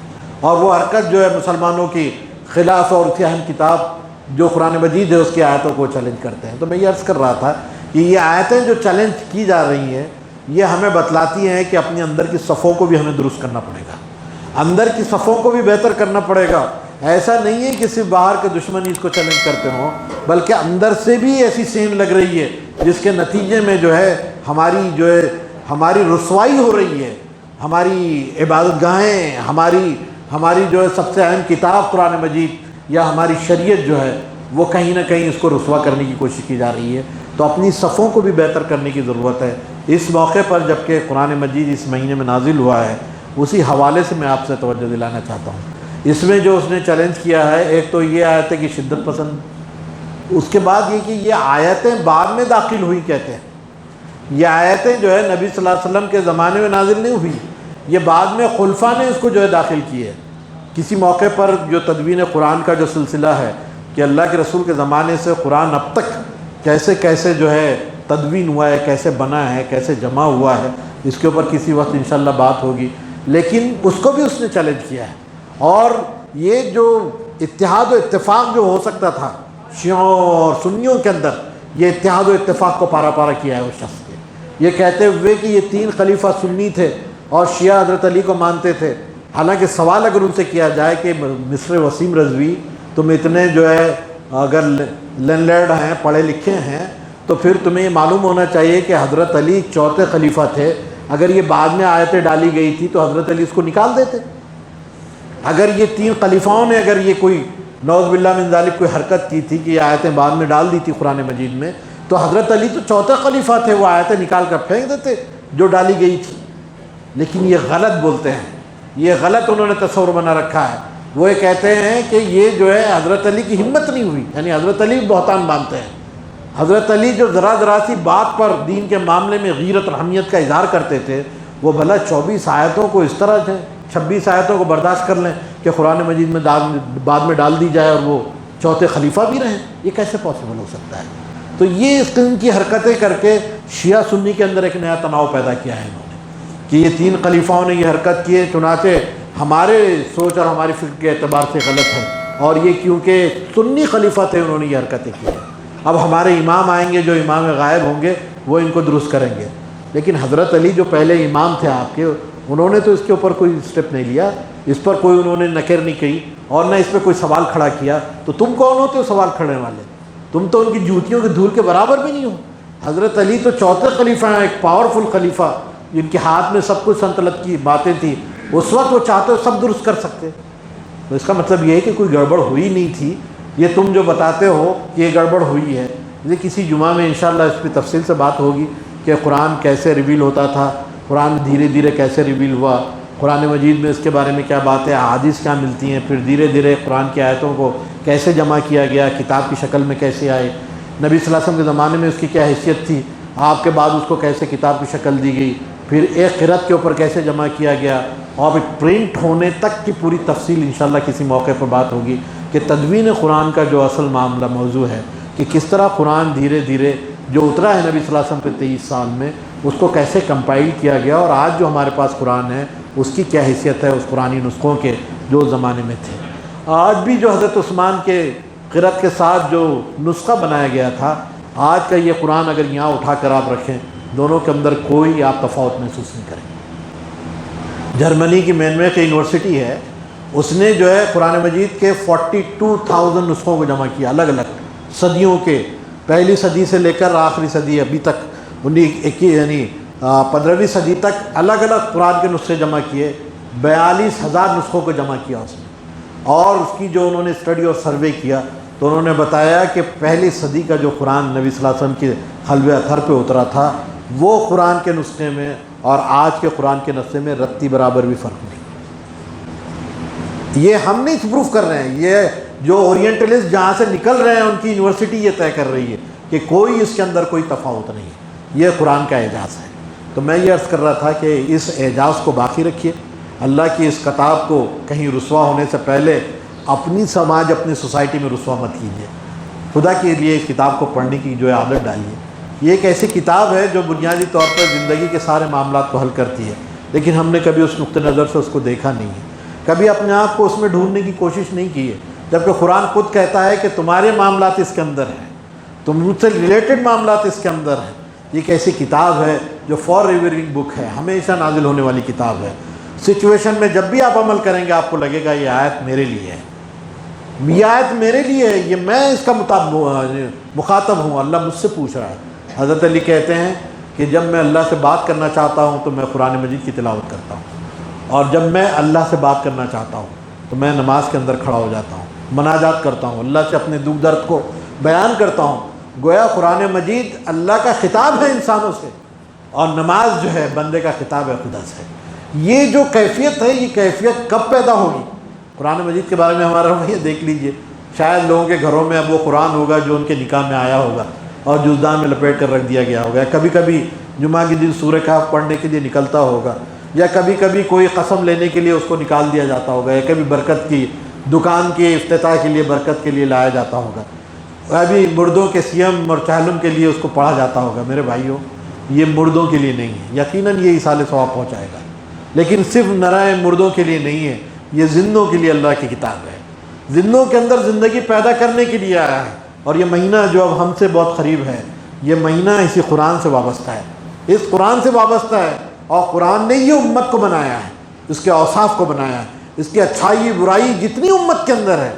Speaker 2: اور وہ حرکت جو ہے مسلمانوں کی خلاف اور اس کی اہم کتاب جو قرآن مجید ہے اس کی آیتوں کو چیلنج کرتے ہیں۔ تو میں یہ عرض کر رہا تھا کہ یہ آیتیں جو چیلنج کی جا رہی ہیں یہ ہمیں بتلاتی ہیں کہ اپنے اندر کی صفوں کو بھی ہمیں درست کرنا پڑے گا، اندر کی صفوں کو بھی بہتر کرنا پڑے گا۔ ایسا نہیں ہے کہ صرف باہر کے دشمن اس کو چیلنج کرتے ہوں، بلکہ اندر سے بھی ایسی سین لگ رہی ہے جس کے نتیجے میں جو ہے ہماری رسوائی ہو رہی ہے، ہماری عبادت گاہیں، ہماری جو ہے سب سے اہم کتاب قرآن مجید یا ہماری شریعت جو ہے وہ کہیں نہ کہیں اس کو رسوا کرنے کی کوشش کی جا رہی ہے۔ تو اپنی صفوں کو بھی بہتر کرنے کی ضرورت ہے۔ اس موقع پر جبکہ قرآن مجید اس مہینے میں نازل ہوا ہے، اسی حوالے سے میں آپ سے توجہ دلانا چاہتا ہوں۔ اس میں جو اس نے چیلنج کیا ہے، ایک تو یہ آیت ہے کہ شدت پسند، اس کے بعد یہ کہ یہ آیتیں بعد میں داخل ہوئی کہتے ہیں۔ یہ آیتیں جو ہے نبی صلی اللہ علیہ وسلم کے زمانے میں نازل نہیں ہوئی، یہ بعد میں خلفاء نے اس کو جو ہے داخل کی ہے۔ کسی موقع پر جو تدوین قرآن کا جو سلسلہ ہے کہ اللہ کے رسول کے زمانے سے قرآن اب تک کیسے کیسے جو ہے تدوین ہوا ہے، کیسے بنا ہے، کیسے جمع ہوا ہے، اس کے اوپر کسی وقت انشاءاللہ بات ہوگی، لیکن اس کو بھی اس نے چیلنج کیا ہے۔ اور یہ جو اتحاد و اتفاق جو ہو سکتا تھا شیعوں اور سنیوں کے اندر، یہ اتحاد و اتفاق کو پارا پارا کیا ہے اس شخص کے، یہ کہتے ہوئے کہ یہ 3 خلیفہ سنی تھے اور شیعہ حضرت علی کو مانتے تھے۔ حالانکہ سوال اگر ان سے کیا جائے کہ مصر وسیم رضوی تم اتنے جو ہے اگر لینڈ ہیں، پڑھے لکھے ہیں، تو پھر تمہیں یہ معلوم ہونا چاہیے کہ حضرت علی 4تھے خلیفہ تھے، اگر یہ بعد میں آیتیں ڈالی گئی تھی تو حضرت علی اس کو نکال دیتے۔ اگر یہ 3 خلیفاؤں نے اگر یہ کوئی نعوذ باللہ من ذالک کوئی حرکت کی تھی کہ یہ آیتیں بعد میں ڈال دی تھی قرآن مجید میں، تو حضرت علی تو 4تھے خلیفہ تھے، وہ آیتیں نکال کر پھینک دیتے جو ڈالی گئی تھی۔ لیکن یہ غلط بولتے ہیں، یہ غلط انہوں نے تصور بنا رکھا ہے۔ وہ یہ کہتے ہیں کہ یہ جو ہے حضرت علی کی ہمت نہیں ہوئی، یعنی حضرت علی بہتان مانتے ہیں۔ حضرت علی جو ذرا سی بات پر دین کے معاملے میں غیرت اور حمیت کا اظہار کرتے تھے، وہ بھلا 24 آیتوں کو اس طرح سے 26 آیتوں کو برداشت کر لیں کہ قرآن مجید میں بعد میں ڈال دی جائے اور وہ 4تھے خلیفہ بھی رہیں، یہ کیسے پاسبل ہو سکتا ہے؟ تو یہ اس قسم کی حرکتیں کر کے شیعہ سنی کے اندر ایک نیا تناؤ پیدا کیا ہے انہوں نے کہ یہ 3 خلیفاؤں نے یہ حرکت کی ہے، چنانچہ ہمارے سوچ اور ہماری فکر کے اعتبار سے غلط ہے، اور یہ کیونکہ سنی خلیفہ تھے انہوں نے یہ حرکتیں کی ہیں۔ اب ہمارے امام آئیں گے جو امام غائب ہوں گے، وہ ان کو درست کریں گے. لیکن حضرت علی جو پہلے امام تھے آپ کے، انہوں نے تو اس کے اوپر کوئی اسٹیپ نہیں لیا، اس پر کوئی انہوں نے نکر نہیں کہی اور نہ اس پہ کوئی سوال کھڑا کیا. تو تم کون ہوتے ہو سوال کھڑنے والے؟ تم تو ان کی جوتیوں کے دھول کے برابر بھی نہیں ہو. حضرت علی تو چوتھے خلیفہ ہیں، ایک پاورفل خلیفہ جن کے ہاتھ میں سب کچھ سلطنت کی باتیں تھیں. اس وقت وہ چاہتے ہو سب درست کر سکتے. تو اس کا مطلب یہ ہے کہ کوئی گڑبڑ ہوئی نہیں تھی. یہ تم جو بتاتے ہو کہ یہ گڑبڑ ہوئی ہے، یہ کسی جمعہ میں انشاءاللہ اس پہ تفصیل سے بات ہوگی کہ قرآن کیسے ریویل ہوتا تھا، قرآن دھیرے دھیرے کیسے ریویل ہوا، قرآن مجید میں اس کے بارے میں کیا باتیں، احادیث کیا ملتی ہیں، پھر دھیرے دھیرے قرآن کی آیتوں کو کیسے جمع کیا گیا، کتاب کی شکل میں کیسے آئے، نبی صلی اللہ علیہ وسلم کے زمانے میں اس کی کیا حیثیت تھی، آپ کے بعد اس کو کیسے کتاب کی شکل دی گئی، پھر ایک قرأت کے اوپر کیسے جمع کیا گیا، اور پھر پرنٹ ہونے تک کی پوری تفصیل انشاءاللہ کسی موقع پر بات ہوگی کہ تدوین قرآن کا جو اصل معاملہ موضوع ہے کہ کس طرح قرآن دھیرے دھیرے جو اترا ہے نبی صلی اللہ علیہ وسلم پہ 23 سال میں، اس کو کیسے کمپائل کیا گیا، اور آج جو ہمارے پاس قرآن ہے اس کی کیا حیثیت ہے اس قرآنی نسخوں کے جو اس زمانے میں تھے. آج بھی جو حضرت عثمان کے قرأت کے ساتھ جو نسخہ بنایا گیا تھا، آج کا یہ قرآن اگر یہاں اٹھا کر آپ رکھیں، دونوں کے اندر کوئی آپ تفاوت محسوس نہیں کریں گے. جرمنی کی مینویک یونیورسٹی ہے، اس نے جو ہے قرآن مجید کے 42,000 نسخوں کو جمع کیا، الگ الگ صدیوں کے، پہلی صدی سے لے کر آخری صدی ابھی تک 15ویں صدی تک الگ الگ قرآن کے نسخے جمع کیے. 42,000 نسخوں کو جمع کیا اس نے. اور اس کی جو انہوں نے اسٹڈی اور سروے کیا تو انہوں نے بتایا کہ پہلی صدی کا جو قرآن نبی صلی اللہ علیہ وسلم کے حلوے اطہر پہ اترا تھا، وہ قرآن کے نسخے میں اور آج کے قرآن کے نسخے میں رتی برابر بھی فرق نہیں. یہ ہم نہیں پروف کر رہے ہیں، یہ جو اورینٹلسٹ جہاں سے نکل رہے ہیں ان کی یونیورسٹی یہ طے کر رہی ہے کہ کوئی اس کے اندر کوئی تفاوت نہیں ہے. یہ قرآن کا اعجاز ہے. تو میں یہ عرض کر رہا تھا کہ اس اعجاز کو باقی رکھیے. اللہ کی اس کتاب کو کہیں رسوا ہونے سے پہلے اپنی سماج اپنی سوسائٹی میں رسوا مت کیجیے. خدا کے لیے اس کتاب کو پڑھنے کی جو ہے عادت ڈالیے. یہ ایک ایسی کتاب ہے جو بنیادی طور پر زندگی کے سارے معاملات کو حل کرتی ہے، لیکن ہم نے کبھی اس نقطہ نظر سے اس کو دیکھا نہیں ہے، کبھی اپنے آپ کو اس میں ڈھونڈنے کی کوشش نہیں کی ہے. جبکہ قرآن خود کہتا ہے کہ تمہارے معاملات اس کے اندر ہیں، تم سے ریلیٹڈ معاملات اس کے اندر ہیں. یہ ایک ایسی کتاب ہے جو فار ایورنگ بک ہے، ہمیشہ نازل ہونے والی کتاب ہے. سچویشن میں جب بھی آپ عمل کریں گے آپ کو لگے گا یہ آیت میرے لیے ہے، یہ آیت میرے لیے ہے، یہ میں اس کا مخاطب ہوں، اللہ مجھ سے پوچھ رہا ہے. حضرت علی کہتے ہیں کہ جب میں اللہ سے بات کرنا چاہتا ہوں تو میں قرآن مجید کی تلاوت کرتا ہوں، اور جب میں اللہ سے بات کرنا چاہتا ہوں تو میں نماز کے اندر کھڑا ہو جاتا ہوں، مناجات کرتا ہوں، اللہ سے اپنے دکھ درد کو بیان کرتا ہوں. گویا قرآن مجید اللہ کا خطاب ہے انسانوں سے، اور نماز جو ہے بندے کا خطاب ہے خدا سے. یہ جو کیفیت ہے یہ کیفیت کب پیدا ہوگی؟ قرآن مجید کے بارے میں ہمارا رویہ دیکھ لیجئے. شاید لوگوں کے گھروں میں اب وہ قرآن ہوگا جو ان کے نکاح میں آیا ہوگا اور جزدان میں لپیٹ کر رکھ دیا گیا ہوگا، کبھی کبھی جمعہ کے دن سورہ کہف پڑھنے کے لیے نکلتا ہوگا، یا کبھی کبھی کوئی قسم لینے کے لیے اس کو نکال دیا جاتا ہوگا، یا کبھی برکت کی دکان کے افتتاح کے لیے برکت کے لیے لایا جاتا ہوگا، ابھی مردوں کے سیم اور چہلم کے لیے اس کو پڑھا جاتا ہوگا. میرے بھائیوں، یہ مردوں کے لیے نہیں ہے، یقیناً یہ ایصال ثواب پہنچائے گا، لیکن صرف نرائے مردوں کے لیے نہیں ہے، یہ زندوں کے لیے اللہ کی کتاب ہے. زندوں کے اندر زندگی پیدا کرنے کے لیے آیا ہے. اور یہ مہینہ جو اب ہم سے بہت قریب ہے، یہ مہینہ اسی قرآن سے وابستہ ہے، اس قرآن سے وابستہ ہے. اور قرآن نے یہ امت کو بنایا ہے، اس کے اوصاف کو بنایا ہے، اس کی اچھائی برائی جتنی امت کے اندر ہے،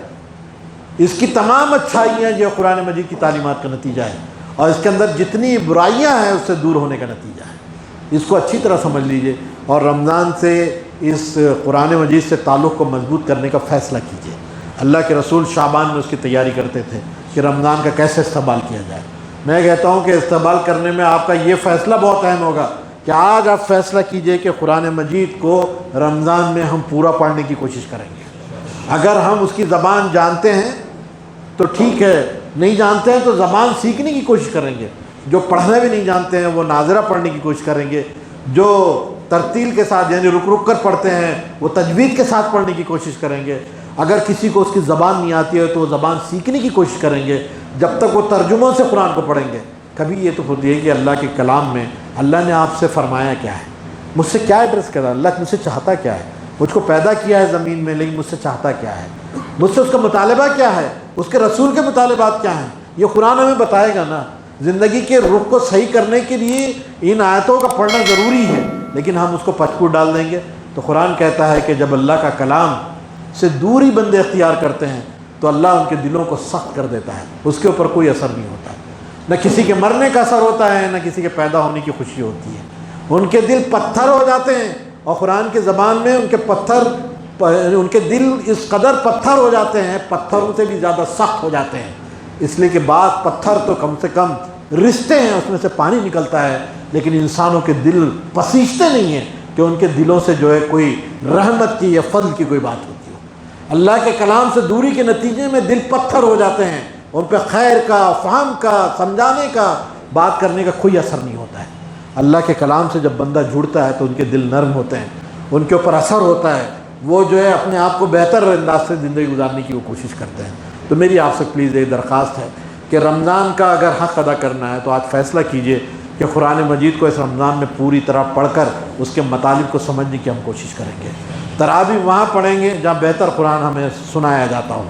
Speaker 2: اس کی تمام اچھائیاں جو قرآن مجید کی تعلیمات کا نتیجہ ہے، اور اس کے اندر جتنی برائیاں ہیں اس سے دور ہونے کا نتیجہ ہے. اس کو اچھی طرح سمجھ لیجئے، اور رمضان سے اس قرآن مجید سے تعلق کو مضبوط کرنے کا فیصلہ کیجئے. اللہ کے رسول شعبان میں اس کی تیاری کرتے تھے کہ رمضان کا کیسے استقبال کیا جائے. میں کہتا ہوں کہ استقبال کرنے میں آپ کا یہ فیصلہ بہت اہم ہوگا کہ آج آپ فیصلہ کیجئے کہ قرآن مجید کو رمضان میں ہم پورا پڑھنے کی کوشش کریں گے. اگر ہم اس کی زبان جانتے ہیں تو ٹھیک ہے، نہیں جانتے ہیں تو زبان سیکھنے کی کوشش کریں گے. جو پڑھنا بھی نہیں جانتے ہیں وہ ناظرہ پڑھنے کی کوشش کریں گے. جو ترتیل کے ساتھ یعنی رک رک کر پڑھتے ہیں وہ تجوید کے ساتھ پڑھنے کی کوشش کریں گے. اگر کسی کو اس کی زبان نہیں آتی ہے تو وہ زبان سیکھنے کی کوشش کریں گے جب تک وہ ترجموں سے قرآن کو پڑھیں گے. کبھی یہ تو ہوتی ہے کہ اللہ کے کلام میں اللہ نے آپ سے فرمایا کیا ہے، مجھ سے کیا ایڈریس کرا، اللہ مجھ سے چاہتا کیا ہے. مجھ کو پیدا کیا ہے زمین میں، لیکن مجھ سے چاہتا کیا ہے، مجھ سے اس کا مطالبہ کیا ہے، اس کے رسول کے مطالبات کیا ہیں. یہ قرآن ہمیں بتائے گا نا. زندگی کے رخ کو صحیح کرنے کے لیے ان آیتوں کا پڑھنا ضروری ہے، لیکن ہم اس کو پچپو ڈال دیں گے۔ تو قرآن کہتا ہے کہ جب اللہ کا کلام سے دوری بندے اختیار کرتے ہیں تو اللہ ان کے دلوں کو سخت کر دیتا ہے، اس کے اوپر کوئی اثر نہیں ہوتا، نہ کسی کے مرنے کا اثر ہوتا ہے، نہ کسی کے پیدا ہونے کی خوشی ہوتی ہے۔ ان کے دل پتھر ہو جاتے ہیں، اور قرآن کی زبان میں ان کے دل اس قدر پتھر ہو جاتے ہیں، پتھروں سے بھی زیادہ سخت ہو جاتے ہیں، اس لیے کہ بعض پتھر تو کم سے کم رشتے ہیں، اس میں سے پانی نکلتا ہے، لیکن انسانوں کے دل پسیجتے نہیں ہیں کہ ان کے دلوں سے جو ہے کوئی رحمت کی یا فضل کی کوئی بات ہوتی ہو۔ اللہ کے کلام سے دوری کے نتیجے میں دل پتھر ہو جاتے ہیں، ان پہ خیر کا، فہم کا، سمجھانے کا، بات کرنے کا کوئی اثر نہیں ہوتا ہے۔ اللہ کے کلام سے جب بندہ جڑتا ہے تو ان کے دل نرم ہوتے ہیں، ان کے اوپر اثر ہوتا ہے، وہ جو ہے اپنے آپ کو بہتر انداز سے زندگی گزارنے کی وہ کوشش کرتے ہیں۔ تو میری آپ سے پلیز ایک درخواست ہے کہ رمضان کا اگر حق ادا کرنا ہے تو آج فیصلہ کیجئے کہ قرآن مجید کو اس رمضان میں پوری طرح پڑھ کر اس کے مطالب کو سمجھنے کی ہم کوشش کریں گے۔ تراویح وہاں پڑھیں گے جہاں بہتر قرآن ہمیں سنایا جاتا ہو،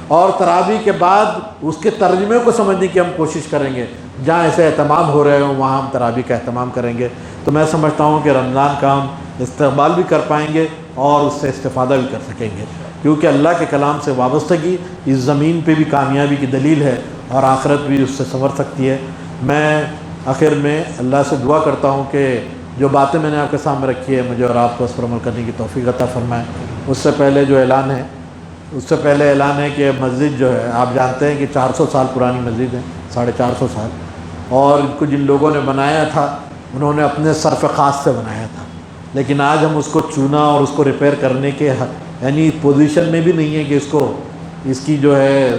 Speaker 2: اور تراویح کے بعد اس کے ترجمے کو سمجھنے کی ہم کوشش کریں گے، جہاں ایسے اہتمام ہو رہے ہوں وہاں ہم تراویح کا اہتمام کریں گے۔ تو میں سمجھتا ہوں کہ رمضان کا ہم استقبال بھی کر پائیں گے اور اس سے استفادہ بھی کر سکیں گے، کیونکہ اللہ کے کلام سے وابستگی اس زمین پہ بھی کامیابی کی دلیل ہے اور آخرت بھی اس سے سنور سکتی ہے۔ میں آخر میں اللہ سے دعا کرتا ہوں کہ جو باتیں میں نے آپ کے سامنے رکھی ہے مجھے اور آپ کو اس پر عمل کرنے کی توفیق عطا فرمائے۔ اس سے پہلے اعلان ہے کہ مسجد جو ہے آپ جانتے ہیں کہ 400 سال پرانی مسجد ہے، 450 سال، اور ان کو جن لوگوں نے بنایا تھا انہوں نے اپنے صرف خاص سے بنایا تھا، لیکن آج ہم اس کو چونا اور اس کو ریپیئر کرنے کے یعنی پوزیشن میں بھی نہیں ہے کہ اس کی جو ہے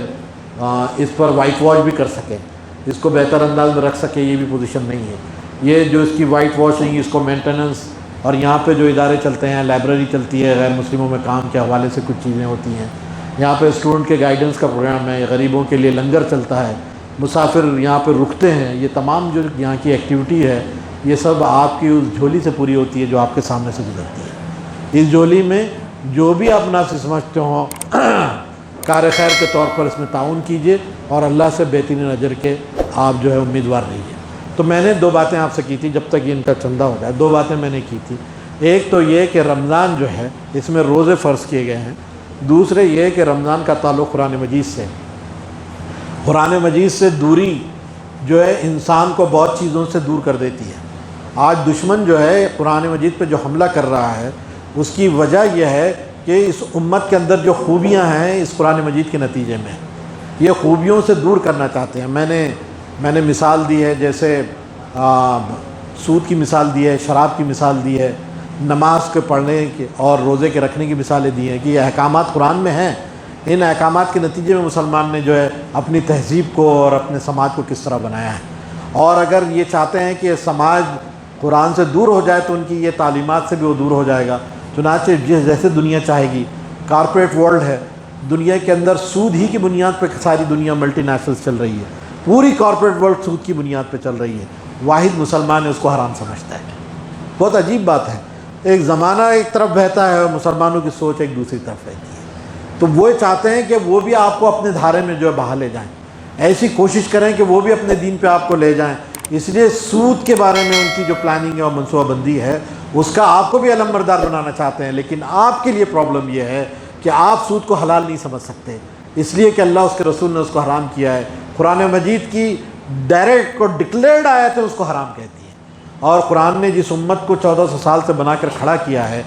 Speaker 2: اس پر وائٹ واش بھی کر سکیں، اس کو بہتر انداز میں رکھ سکیں، یہ بھی پوزیشن نہیں ہے۔ یہ جو اس کی وائٹ واشنگ، اس کو مینٹیننس، اور یہاں پہ جو ادارے چلتے ہیں، لائبریری چلتی ہے، غیر مسلموں میں کام کے حوالے سے کچھ چیزیں ہوتی ہیں، یہاں پہ اسٹوڈنٹ کے گائیڈنس کا پروگرام ہے، غریبوں کے لیے لنگر چلتا ہے، مسافر یہاں پہ رکتے ہیں، یہ تمام جو یہاں کی ایکٹیویٹی ہے یہ سب آپ کی اس جھولی سے پوری ہوتی ہے جو آپ کے سامنے سے گزرتی ہے۔ اس جھولی میں جو بھی آپ مناسب سمجھتے ہوں کار خیر کے طور پر اس میں تعاون کیجئے اور اللہ سے بہترین اجر کے آپ جو ہے امیدوار رہیے۔ تو میں نے 2 باتیں آپ سے کی تھی، جب تک یہ ان کا چندہ ہو جائے 2 باتیں میں نے کی تھی۔ ایک تو یہ کہ رمضان جو ہے اس میں روزے فرض کیے گئے ہیں، دوسرے یہ کہ رمضان کا تعلق قرآن مجید سے، قرآن مجید سے دوری جو ہے انسان کو بہت چیزوں سے دور کر دیتی ہے۔ آج دشمن جو ہے قرآن مجید پہ جو حملہ کر رہا ہے اس کی وجہ یہ ہے کہ اس امت کے اندر جو خوبیاں ہیں اس قرآن مجید کے نتیجے میں یہ خوبیوں سے دور کرنا چاہتے ہیں۔ میں نے مثال دی ہے، جیسے سود کی مثال دی ہے، شراب کی مثال دی ہے، نماز کے پڑھنے کے اور روزے کے رکھنے کی مثالیں دی ہیں کہ یہ احکامات قرآن میں ہیں۔ ان احکامات کے نتیجے میں مسلمان نے جو ہے اپنی تہذیب کو اور اپنے سماج کو کس طرح بنایا ہے، اور اگر یہ چاہتے ہیں کہ سماج قرآن سے دور ہو جائے تو ان کی یہ تعلیمات سے بھی وہ دور ہو جائے گا۔ چنانچہ جیسے دنیا چاہے گی، کارپوریٹ ورلڈ ہے، دنیا کے اندر سود ہی کی بنیاد پہ ساری دنیا ملٹی نیشنلز چل رہی ہے، پوری کارپوریٹ ورلڈ سود کی بنیاد پہ چل رہی ہے، واحد مسلمان اس کو حرام سمجھتا ہے۔ بہت عجیب بات ہے، ایک زمانہ ایک طرف بہتا ہے اور مسلمانوں کی سوچ ایک دوسری طرف رہتی ہے۔ تو وہ چاہتے ہیں کہ وہ بھی آپ کو اپنے دھارے میں جو ہے بہا لے جائیں، ایسی کوشش کریں کہ وہ بھی اپنے دین پہ آپ کو لے جائیں۔ اس لیے سود کے بارے میں ان کی جو پلاننگ اور منصوبہ بندی ہے اس کا آپ کو بھی علم بردار بنانا چاہتے ہیں، لیکن آپ کے لیے پرابلم یہ ہے کہ آپ سود کو حلال نہیں سمجھ سکتے، اس لیے کہ اللہ اس کے رسول نے اس کو حرام کیا ہے۔ قرآن مجید کی ڈائریکٹ کو ڈکلیئرڈ آیتیں اس کو حرام کہتی ہیں، اور قرآن نے جس امت کو 1400 سال سے بنا کر کھڑا کیا ہے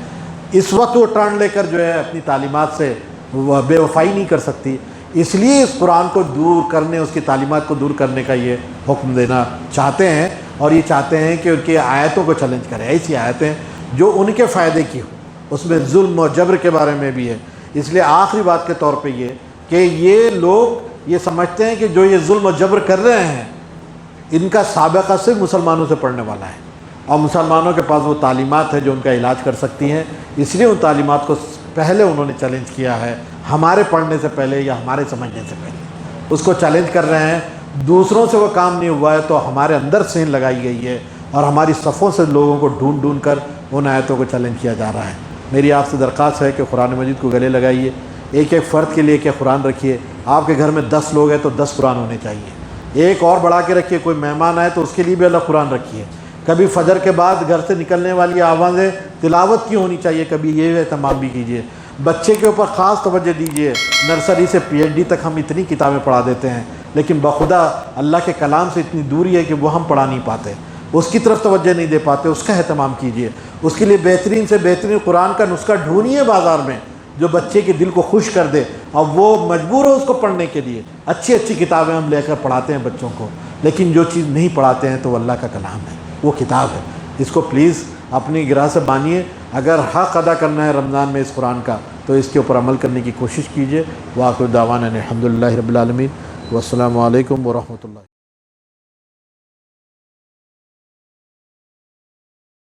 Speaker 2: اس وقت وہ ٹرن لے کر جو ہے اپنی تعلیمات سے بے وفائی نہیں کر سکتی، اس لیے اس قرآن کو دور کرنے، اس کی تعلیمات کو دور کرنے کا یہ حکم دینا چاہتے ہیں، اور یہ چاہتے ہیں کہ ان کی آیتوں کو چیلنج کریں، ایسی آیتیں جو ان کے فائدے کی ہوں۔ اس میں ظلم و جبر کے بارے میں بھی ہے۔ اس لیے آخری بات کے طور پہ یہ کہ یہ لوگ یہ سمجھتے ہیں کہ جو یہ ظلم و جبر کر رہے ہیں ان کا سابقہ صرف مسلمانوں سے پڑھنے والا ہے، اور مسلمانوں کے پاس وہ تعلیمات ہے جو ان کا علاج کر سکتی ہیں، اس لیے ان تعلیمات کو پہلے انہوں نے چیلنج کیا ہے، ہمارے پڑھنے سے پہلے یا ہمارے سمجھنے سے پہلے اس کو چیلنج کر رہے ہیں۔ دوسروں سے وہ کام نہیں ہوا ہے تو ہمارے اندر سین لگائی گئی ہے اور ہماری صفوں سے لوگوں کو ڈھونڈ ڈھونڈ کر ان آیتوں کو چیلنج کیا جا رہا ہے۔ میری آپ سے درخواست ہے کہ قرآن مجید کو گلے لگائیے، ایک ایک فرد کے لیے کہ قرآن رکھیے۔ آپ کے گھر میں 10 لوگ ہیں تو 10 قرآن ہونے چاہیے، ایک اور بڑھا کے رکھیے، کوئی مہمان آئے تو اس کے لیے بھی اللہ قرآن رکھیے۔ کبھی فجر کے بعد گھر سے نکلنے والی آوازیں تلاوت کی ہونی چاہیے، کبھی یہ اہتمام بھی کیجیے۔ بچے کے اوپر خاص توجہ دیجیے۔ نرسری سے پی ایچ ڈی تک ہم اتنی کتابیں پڑھا دیتے ہیں، لیکن بخدا اللہ کے کلام سے اتنی دوری ہے کہ وہ ہم پڑھا نہیں پاتے، اس کی طرف توجہ نہیں دے پاتے۔ اس کا اہتمام کیجیے، اس کے لیے بہترین سے بہترین قرآن کا نسخہ ڈھونڈیے بازار میں جو بچے کے دل کو خوش کر دے اور وہ مجبور ہو اس کو پڑھنے کے لیے۔ اچھی اچھی کتابیں ہم لے کر پڑھاتے ہیں بچوں کو، لیکن جو چیز نہیں پڑھاتے ہیں تو وہ اللہ کا کلام ہے، وہ کتاب ہے۔ اس کو پلیز اپنی گرہ سے مانیے۔ اگر حق ادا کرنا ہے رمضان میں اس قرآن کا تو اس کے اوپر عمل کرنے کی کوشش کیجیے۔ وآخر دعوانا الحمدللہ رب العالمین، والسلام علیکم ورحمۃ اللہ۔